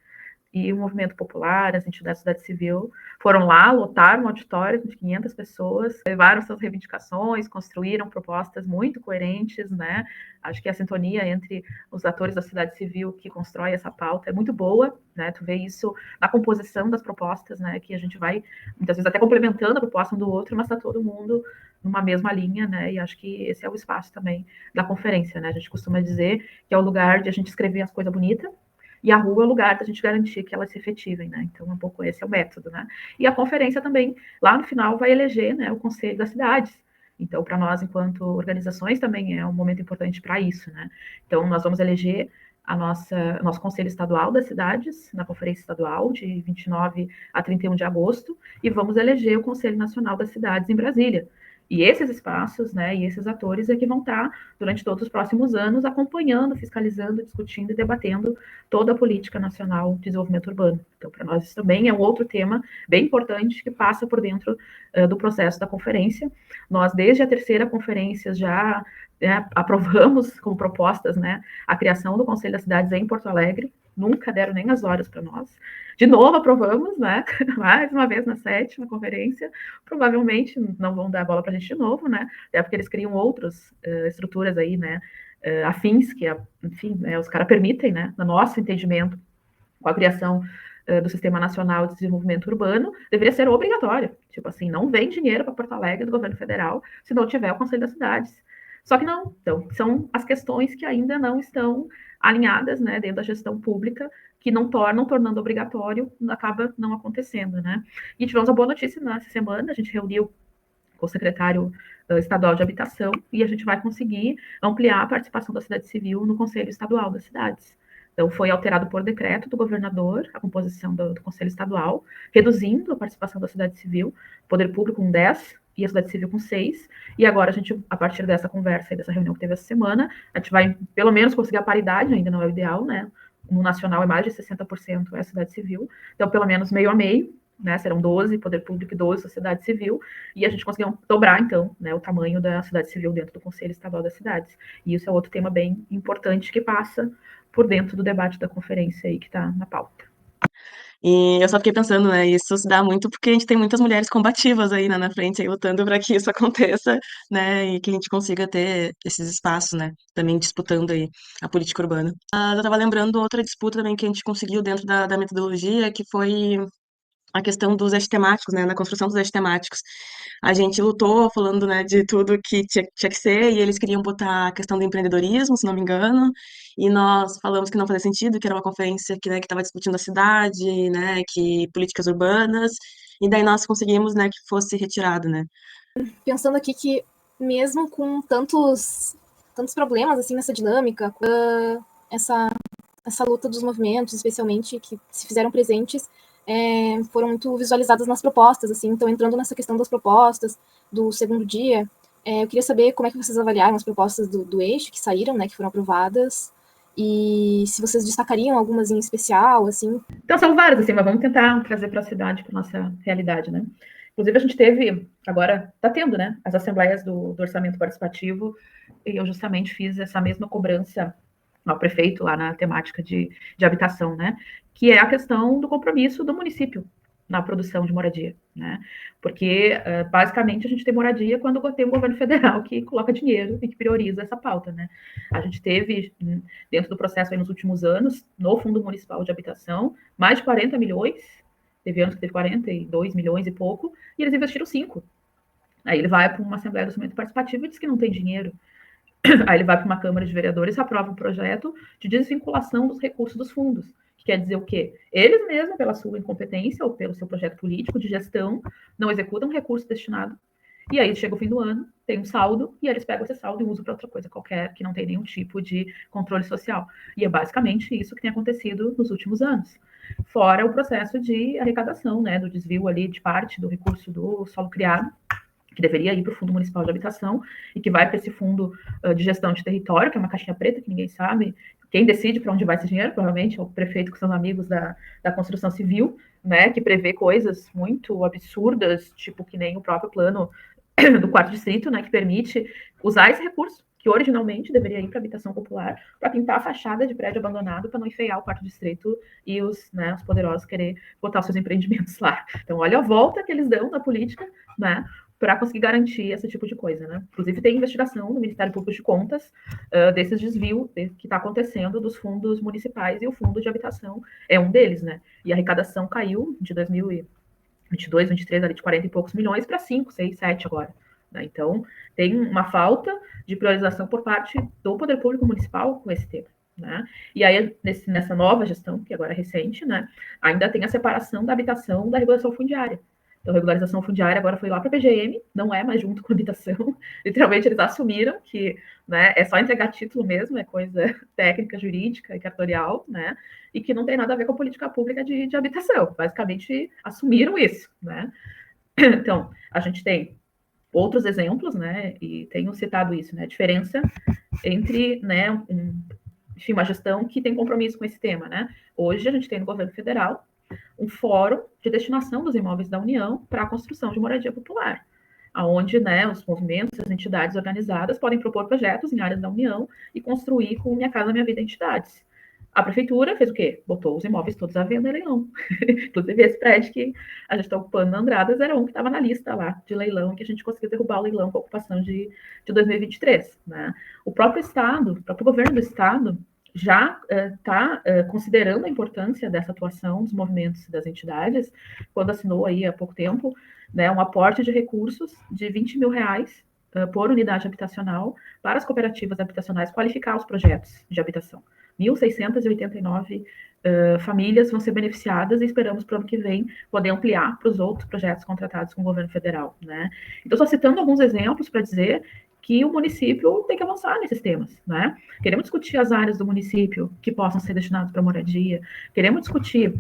E o movimento popular, as entidades da sociedade civil foram lá, lotaram um auditório de 500 pessoas, levaram suas reivindicações, construíram propostas muito coerentes, né? Acho que a sintonia entre os atores da sociedade civil que constrói essa pauta é muito boa, né? Tu vê isso na composição das propostas, né? Que a gente vai, muitas vezes, até complementando a proposta um do outro, mas está todo mundo numa mesma linha, né? E acho que esse é o espaço também da conferência, né? A gente costuma dizer que é o lugar de a gente escrever as coisas bonitas, e a rua é o lugar da gente garantir que elas se efetivem, né? Então, um pouco esse é o método, né? E a conferência também, lá no final, vai eleger, né, o Conselho das Cidades. Então, para nós, enquanto organizações, também é um momento importante para isso, né? Então, nós vamos eleger nosso Conselho Estadual das Cidades, na Conferência Estadual, de 29 a 31 de agosto, e vamos eleger o Conselho Nacional das Cidades em Brasília. E esses espaços, né, e esses atores é que vão estar, durante todos os próximos anos, acompanhando, fiscalizando, discutindo e debatendo toda a política nacional de desenvolvimento urbano. Então, para nós, isso também é um outro tema bem importante que passa por dentro do processo da conferência. Nós, desde a terceira conferência, já aprovamos como propostas, né, a criação do Conselho das Cidades em Porto Alegre, nunca deram nem as horas para nós. De novo, aprovamos, né, mais uma vez na 7ª conferência, provavelmente não vão dar bola para a gente de novo, né, até porque eles criam outras estruturas aí, né, afins, que, enfim, né, os caras permitem, né, no nosso entendimento, com a criação do Sistema Nacional de Desenvolvimento Urbano, deveria ser obrigatório. Tipo assim, não vem dinheiro para Porto Alegre do governo federal se não tiver o Conselho das Cidades. Só que não, então, são as questões que ainda não estão alinhadas, né, dentro da gestão pública, que não tornando obrigatório, acaba não acontecendo, né. E tivemos a boa notícia nessa semana, a gente reuniu com o secretário estadual de habitação, e a gente vai conseguir ampliar a participação da sociedade civil no Conselho Estadual das Cidades. Então, foi alterado por decreto do governador a composição do Conselho Estadual, reduzindo a participação da sociedade civil, poder público com 10 e a sociedade civil com 6, e agora a gente, a partir dessa conversa e dessa reunião que teve essa semana, a gente vai, pelo menos, conseguir a paridade, ainda não é o ideal, né? No nacional é mais de 60% é a sociedade civil, então pelo menos meio a meio, né? Serão 12 poder público e 12 sociedade civil, e a gente conseguiu dobrar, então, né, o tamanho da sociedade civil dentro do Conselho Estadual das Cidades. E isso é outro tema bem importante que passa por dentro do debate da conferência aí que está na pauta. E eu só fiquei pensando, né, isso se dá muito porque a gente tem muitas mulheres combativas aí, né, na frente, aí, lutando para que isso aconteça, né, e que a gente consiga ter esses espaços, né, também disputando aí a política urbana. Eu tava lembrando outra disputa também que a gente conseguiu dentro da metodologia, que foi a questão dos eixos temáticos, né, na construção dos eixos temáticos. A gente lutou falando, né, de tudo que tinha que ser, e eles queriam botar a questão do empreendedorismo, se não me engano, e nós falamos que não fazia sentido, que era uma conferência que, né, que estava discutindo a cidade, né, que políticas urbanas, e daí nós conseguimos, né, que fosse retirado, né. Pensando aqui que mesmo com tantos problemas assim nessa dinâmica, essa luta dos movimentos, especialmente que se fizeram presentes, foram muito visualizadas nas propostas, assim. Então, entrando nessa questão das propostas do segundo dia, eu queria saber como é que vocês avaliaram as propostas do eixo que saíram, né, que foram aprovadas, e se vocês destacariam algumas em especial, assim. Então, são várias, assim, mas vamos tentar trazer para a cidade, para nossa realidade, né? Inclusive, a gente teve, agora está tendo, né, as assembleias do orçamento participativo, e eu justamente fiz essa mesma cobrança ao prefeito lá na temática de habitação, né, que é a questão do compromisso do município na produção de moradia, né, porque basicamente a gente tem moradia quando tem um governo federal que coloca dinheiro e que prioriza essa pauta, né. A gente teve, dentro do processo aí nos últimos anos, no Fundo Municipal de Habitação, mais de 40 milhões, teve anos que teve 42 milhões e pouco, e eles investiram 5. Aí ele vai para uma Assembleia do Orçamento Participativo e diz que não tem dinheiro. Aí ele vai para uma Câmara de Vereadores e aprova um projeto de desvinculação dos recursos dos fundos, que quer dizer o quê? Eles mesmos, pela sua incompetência ou pelo seu projeto político de gestão, não executam recurso destinado. E aí chega o fim do ano, tem um saldo, e eles pegam esse saldo e usam para outra coisa qualquer, que não tem nenhum tipo de controle social. E é basicamente isso que tem acontecido nos últimos anos. Fora o processo de arrecadação, né, do desvio ali de parte do recurso do solo criado, que deveria ir para o Fundo Municipal de Habitação e que vai para esse Fundo de Gestão de Território, que é uma caixinha preta que ninguém sabe. Quem decide para onde vai esse dinheiro, provavelmente, é o prefeito com seus amigos da construção civil, né, que prevê coisas muito absurdas, tipo que nem o próprio plano do 4º distrito, né, que permite usar esse recurso, que originalmente deveria ir para habitação popular, para pintar a fachada de prédio abandonado, para não enfeiar o 4º distrito e os poderosos querer botar os seus empreendimentos lá. Então, olha a volta que eles dão na política, né, para conseguir garantir esse tipo de coisa, né? Inclusive, tem investigação no Ministério Público de Contas desses desvios que está acontecendo dos fundos municipais, e o fundo de habitação é um deles, né? E a arrecadação caiu de 2022, 2023, ali de 40 e poucos milhões para 5, 6, 7 agora. Né? Então, tem uma falta de priorização por parte do Poder Público Municipal com esse tema. Né? E aí, nessa nova gestão, que agora é recente, né, ainda tem a separação da habitação da regulação fundiária. Então, a regularização fundiária agora foi lá para a PGM, não é mais junto com a habitação. Literalmente, eles assumiram que, né, é só entregar título mesmo, é coisa técnica, jurídica e cartorial, né, e que não tem nada a ver com a política pública de habitação. Basicamente, assumiram isso. Né? Então, a gente tem outros exemplos, né, e tenho citado isso, né, a diferença entre, né, enfim, uma gestão que tem compromisso com esse tema. Né? Hoje, a gente tem no governo federal um fórum de destinação dos imóveis da União para a construção de moradia popular, onde, né, os movimentos, as entidades organizadas podem propor projetos em áreas da União e construir com Minha Casa Minha Vida entidades. A prefeitura fez o quê? Botou os imóveis todos à venda em leilão. Inclusive, esse prédio que a gente está ocupando na Andradas era um que estava na lista lá de leilão, e que a gente conseguiu derrubar o leilão com a ocupação de 2023. Né? O próprio Estado, o próprio governo do Estado, já está considerando a importância dessa atuação dos movimentos e das entidades, quando assinou aí há pouco tempo, né, um aporte de recursos de R$20 mil por unidade habitacional para as cooperativas habitacionais qualificar os projetos de habitação. 1.689 famílias vão ser beneficiadas, e esperamos para o ano que vem poder ampliar para os outros projetos contratados com o governo federal. Né? Então, só citando alguns exemplos para dizer que o município tem que avançar nesses temas, né? Queremos discutir as áreas do município que possam ser destinadas para moradia, queremos discutir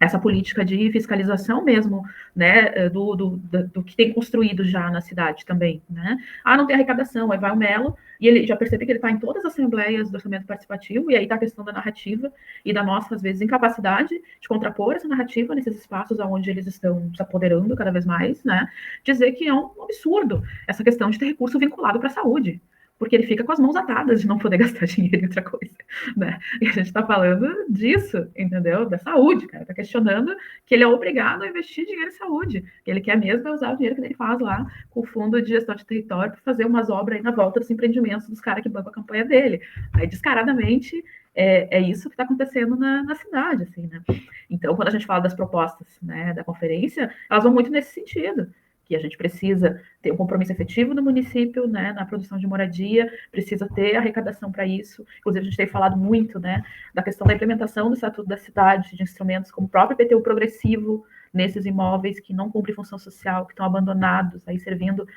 essa política de fiscalização mesmo, né, do que tem construído já na cidade também, né? Não tem arrecadação, aí vai o Melo, e ele já percebe que ele está em todas as assembleias do orçamento participativo, e aí está a questão da narrativa e da nossa, às vezes, incapacidade de contrapor essa narrativa nesses espaços onde eles estão se apoderando cada vez mais, né? Dizer que é um absurdo essa questão de ter recurso vinculado para a saúde. porque ele fica com as mãos atadas de não poder gastar dinheiro em outra coisa, né? E a gente está falando disso, entendeu? Da saúde, cara. Está questionando que ele é obrigado a investir dinheiro em saúde, que ele quer mesmo usar o dinheiro que ele faz lá com o Fundo de Gestão de Território para fazer umas obras aí na volta dos empreendimentos dos caras que bancam a campanha dele. Aí, descaradamente, é isso que está acontecendo na cidade, assim, né? Então, quando a gente fala das propostas, né, da conferência, elas vão muito nesse sentido, que a gente precisa ter um compromisso efetivo no município, né, na produção de moradia, precisa ter arrecadação para isso. Inclusive, a gente tem falado muito, né, da questão da implementação do Estatuto da Cidade, de instrumentos como o próprio IPTU progressivo nesses imóveis que não cumprem função social, que estão abandonados, aí servindo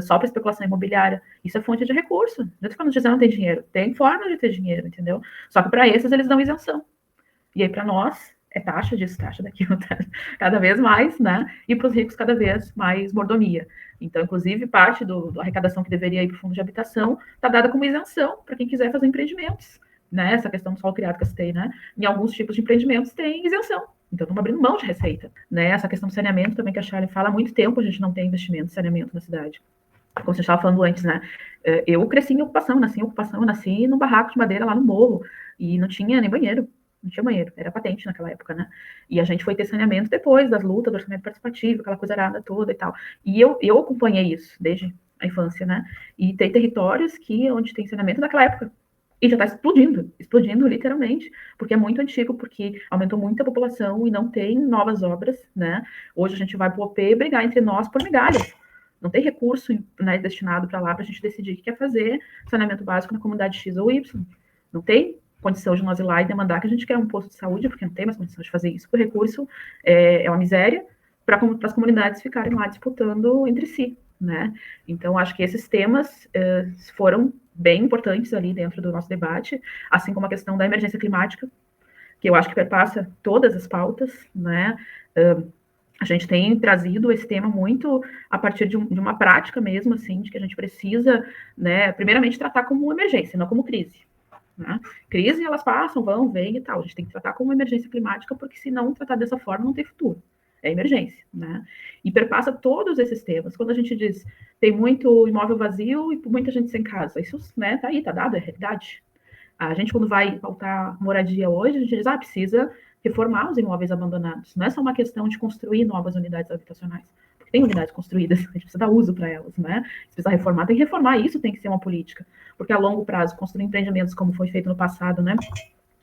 só para especulação imobiliária. Isso é fonte de recurso. Não estou falando de dizer não tem dinheiro, tem forma de ter dinheiro, entendeu? Só que para esses eles dão isenção. E aí, para nós, é taxa disso, taxa daquilo, cada vez mais, né? E para os ricos, cada vez mais mordomia. Então, inclusive, parte da arrecadação que deveria ir para o fundo de habitação está dada como isenção para quem quiser fazer empreendimentos, né? Essa questão do solo criado que eu citei, né? Em alguns tipos de empreendimentos tem isenção. Então, estamos abrindo mão de receita, né? Essa questão do saneamento também, que a Charlie fala há muito tempo, a gente não tem investimento em saneamento na cidade. Como você estava falando antes, né? Eu cresci em ocupação, nasci num barraco de madeira lá no morro, e não tinha nem banheiro. Não tinha banheiro, era patente naquela época, né? E a gente foi ter saneamento depois das lutas do orçamento participativo, aquela coisa arada toda e tal. E eu acompanhei isso desde a infância, né? E tem territórios onde tem saneamento naquela época. E já está explodindo literalmente, porque é muito antigo, porque aumentou muito a população e não tem novas obras, né? Hoje a gente vai para o OP brigar entre nós por migalhas. Não tem recurso, né, destinado para lá para a gente decidir o que quer fazer saneamento básico na comunidade X ou Y. Não tem condição de nós ir lá e demandar que a gente quer um posto de saúde, porque não tem mais condição de fazer isso. O recurso é uma miséria para as comunidades ficarem lá disputando entre si, né? Então, acho que esses temas foram bem importantes ali dentro do nosso debate, assim como a questão da emergência climática, que eu acho que perpassa todas as pautas, né? A gente tem trazido esse tema muito a partir de uma prática mesmo, assim, de que a gente precisa, né, primeiramente tratar como emergência, não como crise. Né? Crise, elas passam, vão, vêm e tal. A gente tem que tratar como emergência climática, porque se não tratar dessa forma, não tem futuro. É emergência, né? E perpassa todos esses temas. Quando a gente diz tem muito imóvel vazio e muita gente sem casa, isso, né, tá aí, tá dado, é realidade. A gente, quando vai pautar moradia hoje, a gente diz, precisa reformar os imóveis abandonados. Não é só uma questão de construir novas unidades habitacionais. Porque tem unidades construídas, a gente precisa dar uso para elas, né? Se precisa reformar, tem que reformar. Isso tem que ser uma política. Porque a longo prazo, construir empreendimentos como foi feito no passado, né?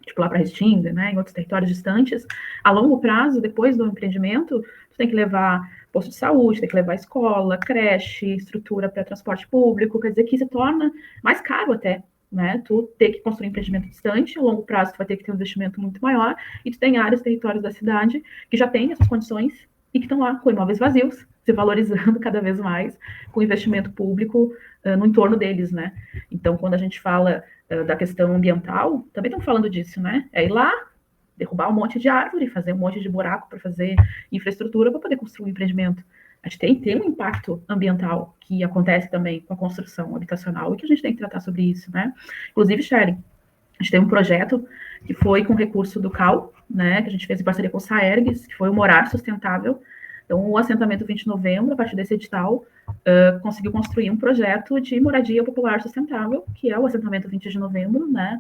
Tipo lá para Restinga, né? Em outros territórios distantes, a longo prazo, depois do empreendimento, você tem que levar posto de saúde, tem que levar escola, creche, estrutura para transporte público, quer dizer que se torna mais caro até, né? Tu ter que construir um empreendimento distante, a longo prazo tu vai ter que ter um investimento muito maior, e tu tem áreas, territórios da cidade que já têm essas condições e que estão lá com imóveis vazios, se valorizando cada vez mais com investimento público no entorno deles, né? Então, quando a gente fala da questão ambiental, também estamos falando disso, né? É ir lá, derrubar um monte de árvore, fazer um monte de buraco para fazer infraestrutura para poder construir um empreendimento. A gente tem um impacto ambiental que acontece também com a construção habitacional e que a gente tem que tratar sobre isso, né? Inclusive, Sharon, a gente tem um projeto que foi com recurso do CAL, né, que a gente fez em parceria com o SAERGS, que foi o Morar Sustentável. Então, o assentamento 20 de novembro, a partir desse edital, conseguiu construir um projeto de moradia popular sustentável, que é o assentamento 20 de novembro, né,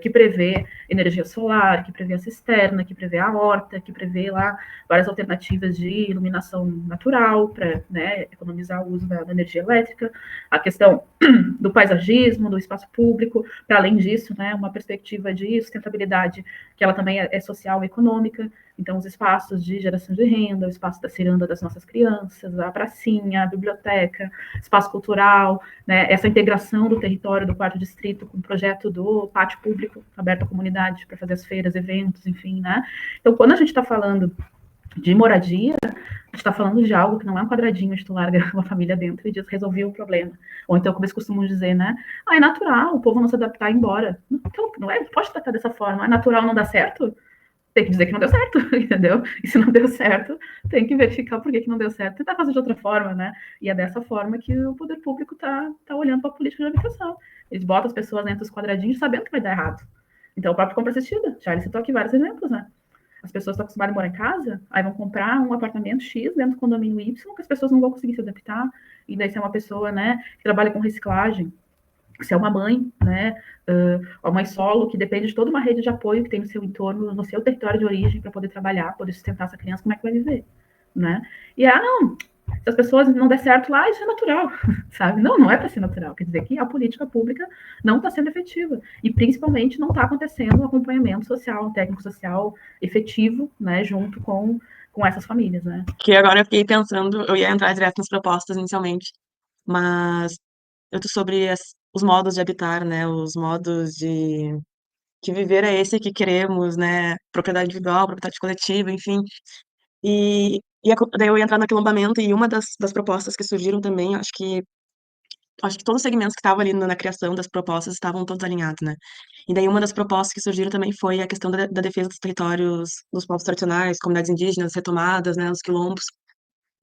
que prevê energia solar, que prevê a cisterna, que prevê a horta, que prevê lá várias alternativas de iluminação natural para, né, economizar o uso da energia elétrica, a questão do paisagismo, do espaço público, para além disso, né, uma perspectiva de sustentabilidade, que ela também é social e econômica. Então, os espaços de geração de renda, o espaço da ciranda das nossas crianças, a pracinha, a biblioteca, espaço cultural, né, essa integração do território do quarto distrito com o projeto do pátio público aberto à comunidade para fazer as feiras, eventos, enfim, né? Então, quando a gente está falando de moradia, a gente está falando de algo que não é um quadradinho onde tu larga uma família dentro e diz, resolvi o problema. Ou então, como eles costumam dizer, né? É natural, o povo não se adaptar e ir embora. Então, não é, pode tratar dessa forma. É natural, não dá certo? Tem que dizer que não deu certo, entendeu? E se não deu certo, tem que verificar por que não deu certo e tentar fazer de outra forma, né? E é dessa forma que o poder público tá olhando para a política de habitação. Eles botam as pessoas dentro dos quadradinhos sabendo que vai dar errado. Então, o próprio compra assistida. Já citou aqui vários exemplos, né? As pessoas estão acostumadas a morar em casa, aí vão comprar um apartamento X dentro do condomínio Y, que as pessoas não vão conseguir se adaptar. E daí, se é uma pessoa, né, que trabalha com reciclagem, se é uma mãe, né, uma mãe solo, que depende de toda uma rede de apoio que tem no seu entorno, no seu território de origem, para poder trabalhar, poder sustentar essa criança, como é que vai viver, né? E, não, se as pessoas não der certo lá, isso é natural, sabe? Não, não é para ser natural, quer dizer que a política pública não está sendo efetiva, e principalmente não está acontecendo um acompanhamento social, técnico-social efetivo, né, junto com essas famílias, né? Que agora eu fiquei pensando, eu ia entrar direto nas propostas inicialmente, mas eu tô sobre os modos de habitar, né? Os modos de que viver é esse que queremos, né? Propriedade individual, propriedade coletiva, enfim. Daí eu ia entrar no aquilombamento e uma das propostas que surgiram também, acho que todos os segmentos que estavam ali na criação das propostas estavam todos alinhados, né? E daí uma das propostas que surgiram também foi a questão da defesa dos territórios dos povos tradicionais, comunidades indígenas retomadas, né? Os quilombos.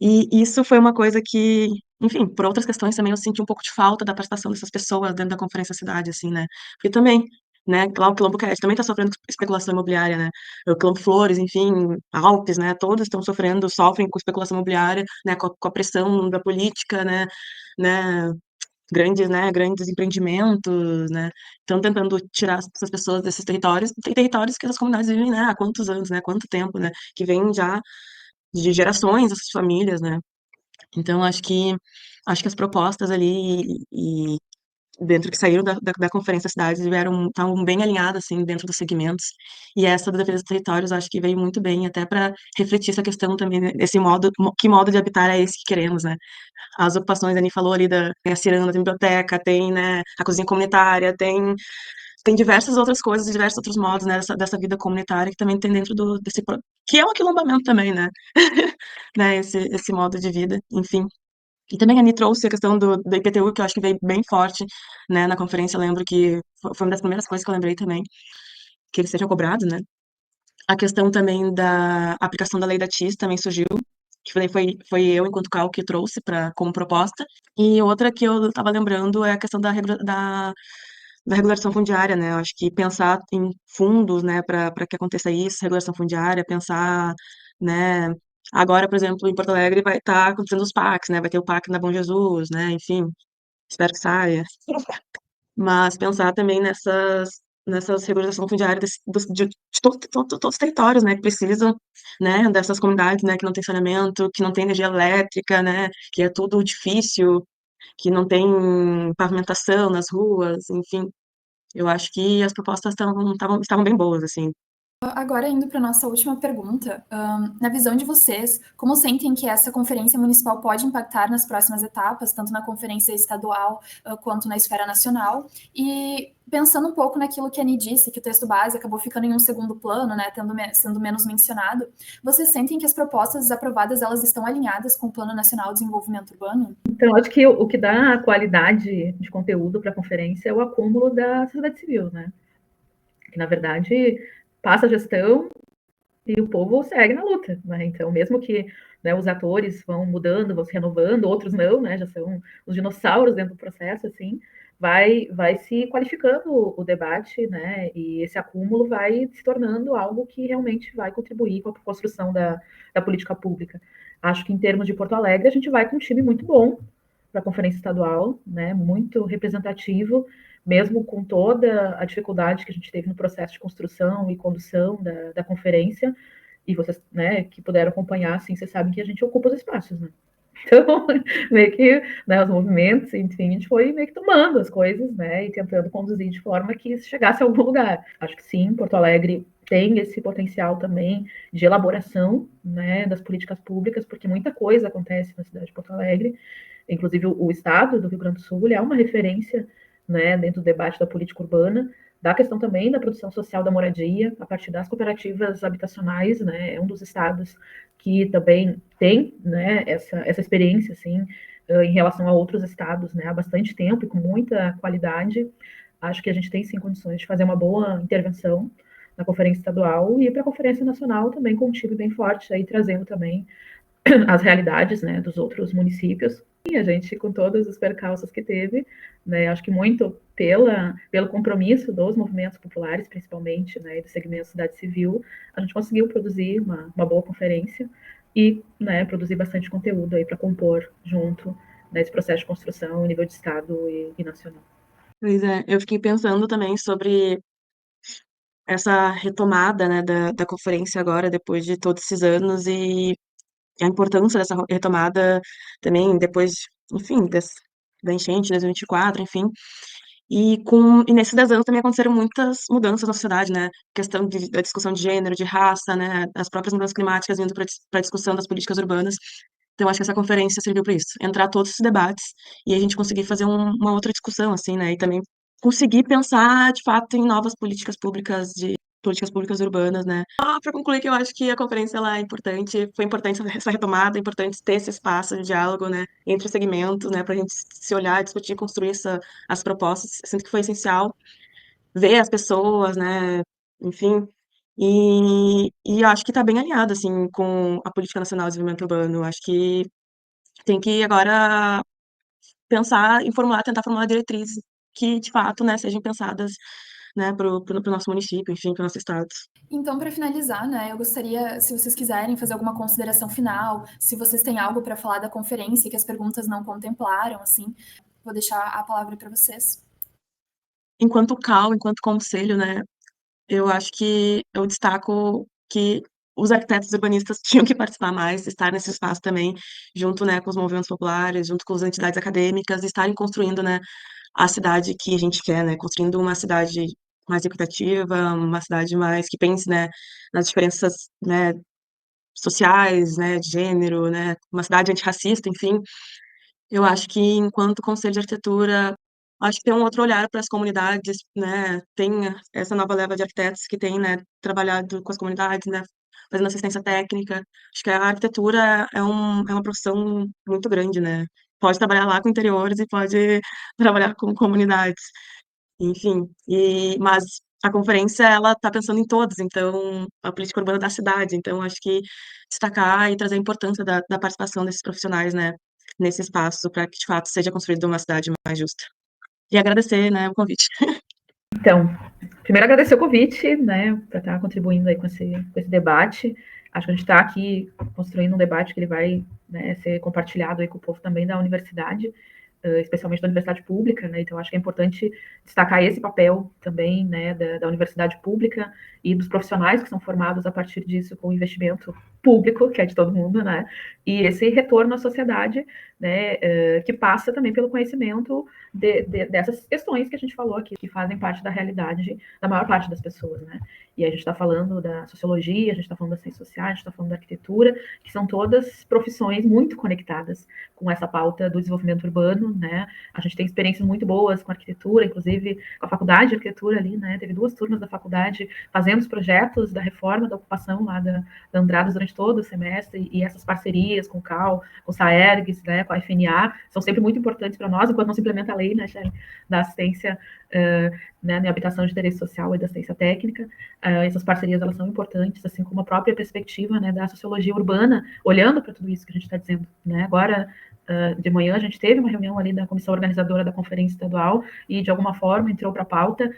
E isso foi uma coisa que, enfim, por outras questões também eu senti um pouco de falta da participação dessas pessoas dentro da Conferência Cidade, assim, né? Porque também, né, lá o Quilombo Cast também está sofrendo especulação imobiliária, né? O Quilombo Flores, enfim, Alpes, né? Todos estão sofrendo, sofrem com especulação imobiliária, né? Com a pressão da política, né? Grandes empreendimentos, né? Estão tentando tirar essas pessoas desses territórios. Tem territórios que essas comunidades vivem, né? Há quantos anos, né? Quanto tempo, né? Que vem já de gerações essas famílias, né? Então, acho que as propostas ali e dentro que saíram da Conferência das Cidades estavam bem alinhadas, assim, dentro dos segmentos. E essa da defesa dos territórios, acho que veio muito bem, até para refletir essa questão também, né, esse modo, que modo de habitar é esse que queremos, né? As ocupações, a Ani falou ali tem a ciranda, tem a biblioteca, tem, né, a cozinha comunitária, tem diversas outras coisas, diversos outros modos, né, dessa vida comunitária que também tem dentro que é um aquilombamento também, né? Né, esse modo de vida, enfim. E também a Ani trouxe a questão do IPTU, que eu acho que veio bem forte, né, na conferência. Eu lembro que foi uma das primeiras coisas que eu lembrei também, que eles sejam cobrados, né. A questão também da aplicação da lei da TIS também surgiu, que foi eu, enquanto CAL, que trouxe como proposta. E outra que eu estava lembrando é a questão da regulação fundiária, né. Eu acho que pensar em fundos, né, para que aconteça isso, regulação fundiária, pensar, né. Agora, por exemplo, em Porto Alegre vai estar acontecendo os PACs, né, vai ter o PAC na Bom Jesus, né, enfim, espero que saia. Mas pensar também nessas regularização fundiária de todos os territórios, né, que precisam, né, dessas comunidades, né, que não tem saneamento, que não tem energia elétrica, né, que é tudo difícil, que não tem pavimentação nas ruas, enfim. Eu acho que as propostas estavam bem boas, assim. Agora, indo para a nossa última pergunta, na visão de vocês, como sentem que essa conferência municipal pode impactar nas próximas etapas, tanto na conferência estadual quanto na esfera nacional? E pensando um pouco naquilo que a Ani disse, que o texto base acabou ficando em um segundo plano, né, sendo menos mencionado, vocês sentem que as propostas aprovadas elas estão alinhadas com o Plano Nacional de Desenvolvimento Urbano? Então, acho que o que dá qualidade de conteúdo para a conferência é o acúmulo da sociedade civil, né? Que, na verdade, passa a gestão e o povo segue na luta, né? Então, mesmo que, né, os atores vão mudando, vão se renovando, outros não, né? Já são os dinossauros dentro do processo, assim, vai se qualificando o debate, né? E esse acúmulo vai se tornando algo que realmente vai contribuir com a construção da política pública. Acho que em termos de Porto Alegre, a gente vai com um time muito bom para a conferência estadual, né? Muito representativo, mesmo com toda a dificuldade que a gente teve no processo de construção e condução da conferência, e vocês, né, que puderam acompanhar, assim, vocês sabem que a gente ocupa os espaços, né? Então, meio que, né, os movimentos, enfim, a gente foi meio que tomando as coisas, né, e tentando conduzir de forma que chegasse a algum lugar. Acho que sim, Porto Alegre tem esse potencial também de elaboração, né, das políticas públicas, porque muita coisa acontece na cidade de Porto Alegre, inclusive o estado do Rio Grande do Sul, ele é uma referência, né, dentro do debate da política urbana, da questão também da produção social da moradia, a partir das cooperativas habitacionais, né, é um dos estados que também tem, né, essa experiência, assim, em relação a outros estados, né, há bastante tempo e com muita qualidade. Acho que a gente tem, sim, condições de fazer uma boa intervenção na conferência estadual e para a conferência nacional também com um time bem forte, aí trazendo também as realidades, né, dos outros municípios. E a gente, com todos os percalços que teve, né, acho que muito pelo compromisso dos movimentos populares, principalmente, né, e do segmento cidade civil, a gente conseguiu produzir uma boa conferência e, né, produzir bastante conteúdo aí para compor junto nesse processo de construção a nível de Estado e nacional. Pois é, eu fiquei pensando também sobre essa retomada, né, da conferência agora, depois de todos esses anos, e a importância dessa retomada também depois, enfim, da enchente de 2024, enfim. E nesses 10 anos também aconteceram muitas mudanças na sociedade, né? Questão da discussão de gênero, de raça, né? As próprias mudanças climáticas vindo para a discussão das políticas urbanas. Então, acho que essa conferência serviu para isso, entrar todos esses debates e a gente conseguir fazer uma outra discussão, assim, né? E também conseguir pensar, de fato, em novas políticas públicas urbanas, né? Para concluir, que eu acho que a conferência ela é importante, foi importante essa retomada, é importante ter esse espaço de diálogo, né, entre os segmentos, né, para a gente se olhar, discutir, construir as propostas. Eu sinto que foi essencial ver as pessoas, né, enfim, e eu acho que está bem alinhado, assim, com a Política Nacional de Desenvolvimento Urbano. Eu acho que tem que agora pensar em tentar formular diretrizes que, de fato, né, sejam pensadas, né, pro nosso município, enfim, pro nosso estado. Então, para finalizar, né, eu gostaria, se vocês quiserem fazer alguma consideração final, se vocês têm algo para falar da conferência que as perguntas não contemplaram, assim, vou deixar a palavra para vocês. Enquanto CAL, enquanto conselho, né, eu acho que eu destaco que os arquitetos urbanistas tinham que participar mais, estar nesse espaço também, junto, né, com os movimentos populares, junto com as entidades acadêmicas, estarem construindo, né, a cidade que a gente quer, né, construindo uma cidade mais equitativa, uma cidade mais que pense, né, nas diferenças, né, sociais, né, de gênero, né, uma cidade antirracista, enfim. Eu acho que, enquanto conselho de arquitetura, acho que tem um outro olhar para as comunidades, né? Tem essa nova leva de arquitetos que tem, né, trabalhado com as comunidades, né, fazendo assistência técnica. Acho que a arquitetura é uma profissão muito grande, né? Pode trabalhar lá com interiores e pode trabalhar com comunidades, enfim. Mas a conferência, ela está pensando em todos, então, a política urbana da cidade. Então, acho que destacar e trazer a importância da participação desses profissionais, né, nesse espaço, para que, de fato, seja construída uma cidade mais justa. E agradecer, né, o convite. Então, primeiro agradecer o convite, né, para estar contribuindo aí com esse debate. Acho que a gente está aqui construindo um debate que ele vai, né, ser compartilhado aí com o povo também da universidade, especialmente da universidade pública, né, então acho que é importante destacar esse papel também, né, da universidade pública e dos profissionais que são formados a partir disso com investimento público, que é de todo mundo, né, e esse retorno à sociedade, né, que passa também pelo conhecimento dessas questões que a gente falou aqui, que fazem parte da realidade da maior parte das pessoas, né? E a gente está falando da sociologia, a gente está falando das ciências sociais, a gente está falando da arquitetura, que são todas profissões muito conectadas com essa pauta do desenvolvimento urbano, né? A gente tem experiências muito boas com arquitetura, inclusive com a faculdade de arquitetura ali, né? Teve 2 turmas da faculdade fazendo os projetos da reforma da ocupação lá da Andradas durante todo o semestre, e essas parcerias com o CAL, com o SAERGS, né, com a FNA, são sempre muito importantes para nós, enquanto não se implementa a lei, né, da assistência, né, na habitação de interesse social e da assistência técnica. Essas parcerias, elas são importantes, assim como a própria perspectiva, né, da sociologia urbana, olhando para tudo isso que a gente está dizendo, né. Agora, de manhã, a gente teve uma reunião ali da comissão organizadora da conferência estadual e, de alguma forma, entrou para a pauta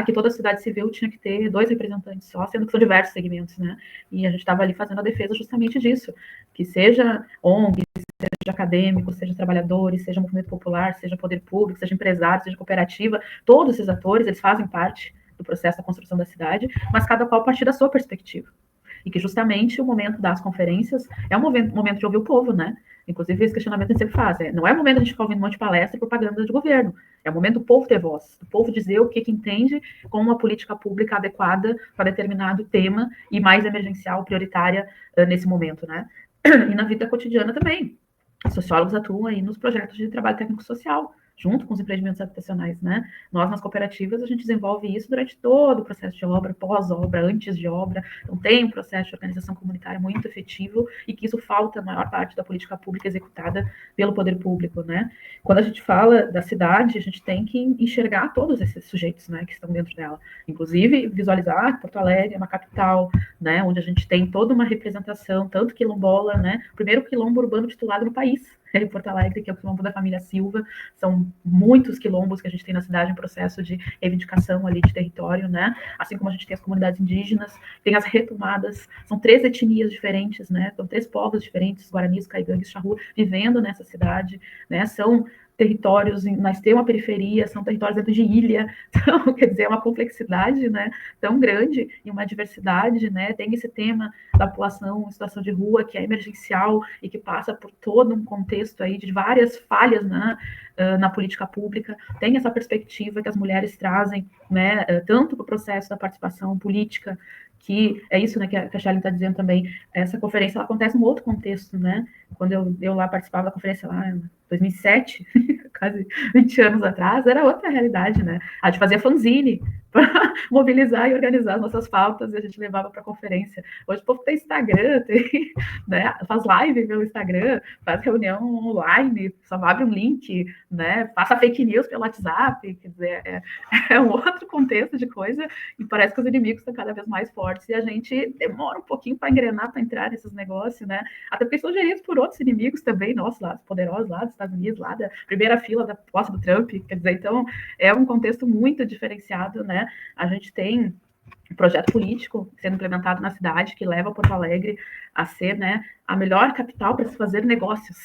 que toda a sociedade civil tinha que ter 2 representantes só, sendo que são diversos segmentos, né? E a gente estava ali fazendo a defesa justamente disso, que seja ONG, seja acadêmico, seja trabalhadores, seja movimento popular, seja poder público, seja empresário, seja cooperativa, todos esses atores, eles fazem parte do processo da construção da cidade, mas cada qual a partir da sua perspectiva. E que justamente o momento das conferências é um momento de ouvir o povo, né? Inclusive, esse questionamento a gente sempre faz. Não é o momento de a gente ficar ouvindo um monte de palestra e propaganda de governo. É o momento do povo ter voz, do povo dizer o que entende como uma política pública adequada para determinado tema e mais emergencial, prioritária nesse momento, né? E na vida cotidiana também. Os sociólogos atuam aí nos projetos de trabalho técnico-social, junto com os empreendimentos habitacionais, né? Nós, nas cooperativas, a gente desenvolve isso durante todo o processo de obra, pós-obra, antes de obra. Então, tem um processo de organização comunitária muito efetivo e que isso falta a maior parte da política pública executada pelo poder público, né? Quando a gente fala da cidade, a gente tem que enxergar todos esses sujeitos, né, que estão dentro dela. Inclusive, visualizar que Porto Alegre é uma capital, né, onde a gente tem toda uma representação, tanto quilombola, né? O primeiro quilombo urbano titulado no país, em Porto Alegre, que é o quilombo da família Silva. São muitos quilombos que a gente tem na cidade em processo de reivindicação ali de território, né? Assim como a gente tem as comunidades indígenas, tem as retomadas, são 3 etnias diferentes, né? São 3 povos diferentes, guaranis, caigangues, charrua, vivendo nessa cidade, né? São territórios na extrema periferia, são territórios dentro de ilha, então, quer dizer, é uma complexidade, né, tão grande e uma diversidade, né, tem esse tema da população em situação de rua, que é emergencial e que passa por todo um contexto aí de várias falhas, né, na política pública, tem essa perspectiva que as mulheres trazem, né, tanto para o processo da participação política, que é isso, né, que a Charlene está dizendo também, essa conferência ela acontece num outro contexto, né, quando eu lá participava da conferência lá em 2007, quase 20 anos atrás, era outra realidade, né, a gente fazia fanzine para mobilizar e organizar as nossas pautas e a gente levava para a conferência. Hoje o povo tem Instagram, tem, né, faz live pelo Instagram, faz reunião online, só abre um link, né, passa fake news pelo WhatsApp, quer dizer, é um outro contexto de coisa e parece que os inimigos estão cada vez mais fortes e a gente demora um pouquinho para engrenar, para entrar nesses negócios, né, até porque são geridos por outros inimigos também, nossos lá, poderosos lá dos Estados Unidos, lá da primeira fila da posse do Trump, quer dizer, então é um contexto muito diferenciado, né, a gente tem um projeto político sendo implementado na cidade que leva Porto Alegre a ser, né, a melhor capital para se fazer negócios,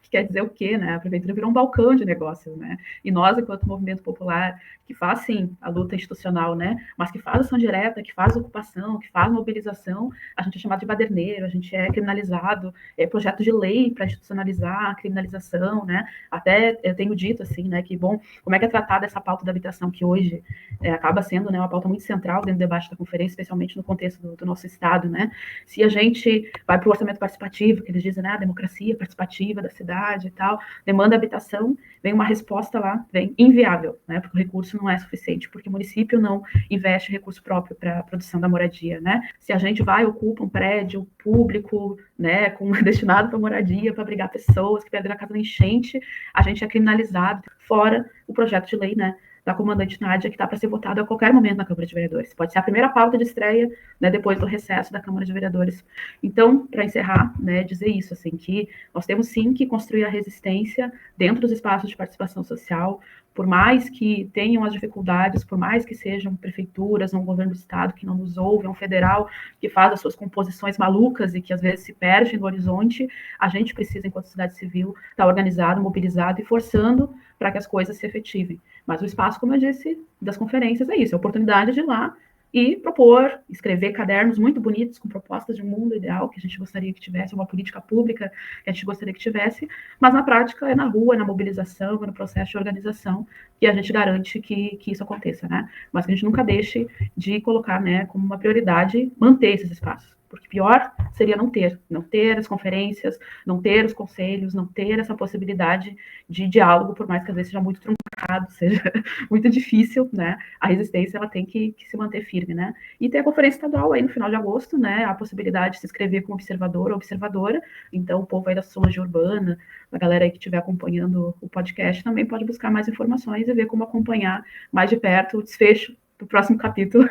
que quer dizer o quê, né? A prefeitura virou um balcão de negócios, né? E nós, enquanto movimento popular, que faz, sim, a luta institucional, né? Mas que faz ação direta, que faz ocupação, que faz mobilização, a gente é chamado de baderneiro, a gente é criminalizado, é projeto de lei para institucionalizar a criminalização, né? Até eu tenho dito, assim, né, que, bom, como é que é tratada essa pauta da habitação que hoje acaba sendo, né, uma pauta muito central dentro do debate da conferência, especialmente no contexto do nosso estado, né? Se a gente vai para o orçamento participativo, que eles dizem, né, a democracia participativa da cidade e tal, demanda habitação, vem uma resposta lá, vem inviável, né, porque o recurso não é suficiente, porque o município não investe recurso próprio para a produção da moradia, né? Se a gente vai, ocupa um prédio público, né, destinado para moradia, para abrigar pessoas que perderam a casa na enchente, a gente é criminalizado, fora o projeto de lei, né, da comandante Nádia, que está para ser votado a qualquer momento na Câmara de Vereadores. Pode ser a primeira pauta de estreia, né, depois do recesso da Câmara de Vereadores. Então, para encerrar, né, dizer isso, assim, que nós temos sim que construir a resistência dentro dos espaços de participação social, por mais que tenham as dificuldades, por mais que sejam prefeituras, um governo do estado que não nos ouve, um federal que faz as suas composições malucas e que às vezes se perde no horizonte, a gente precisa, enquanto sociedade civil, estar organizado, mobilizado e forçando para que as coisas se efetivem. Mas o espaço, como eu disse, das conferências é isso, é a oportunidade de ir lá e propor, escrever cadernos muito bonitos com propostas de um mundo ideal que a gente gostaria que tivesse, uma política pública que a gente gostaria que tivesse, mas na prática é na rua, é na mobilização, é no processo de organização que a gente garante que isso aconteça, né? Mas que a gente nunca deixe de colocar, né, como uma prioridade manter esses espaços. Porque pior seria não ter as conferências, não ter os conselhos, não ter essa possibilidade de diálogo, por mais que às vezes seja muito truncado, seja muito difícil, né? A resistência ela tem que se manter firme, né? E tem a conferência estadual aí no final de agosto, né? A possibilidade de se inscrever como observador ou observadora. Então, o povo aí da sociologia urbana, a galera aí que estiver acompanhando o podcast, também pode buscar mais informações e ver como acompanhar mais de perto o desfecho do próximo capítulo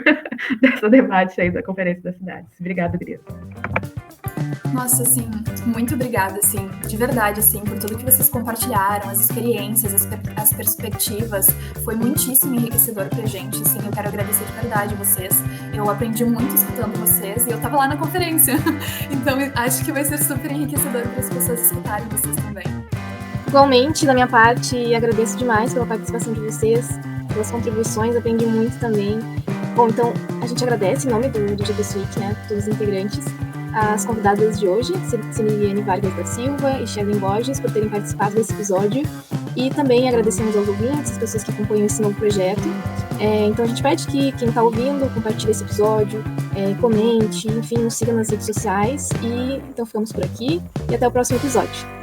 dessa debate aí da Conferência das Cidades. Obrigada, Gris. Nossa, assim, muito obrigada, assim, de verdade, assim, por tudo que vocês compartilharam, as experiências, as perspectivas, foi muitíssimo enriquecedor pra gente, assim, eu quero agradecer de verdade vocês, eu aprendi muito escutando vocês e eu tava lá na conferência, então acho que vai ser super enriquecedor para as pessoas escutarem vocês também. Igualmente, da minha parte, agradeço demais pela participação de vocês, pelas contribuições, aprendi muito também. Bom, então, a gente agradece em nome do GPS Week, né, todos os integrantes, as convidadas de hoje, Cililiane Vargas da Silva e Sheldon Borges, por terem participado desse episódio. E também agradecemos aos ouvintes, as pessoas que acompanham esse novo projeto. Então a gente pede que quem está ouvindo compartilhe esse episódio, comente, enfim, nos siga nas redes sociais. E então ficamos por aqui e até o próximo episódio.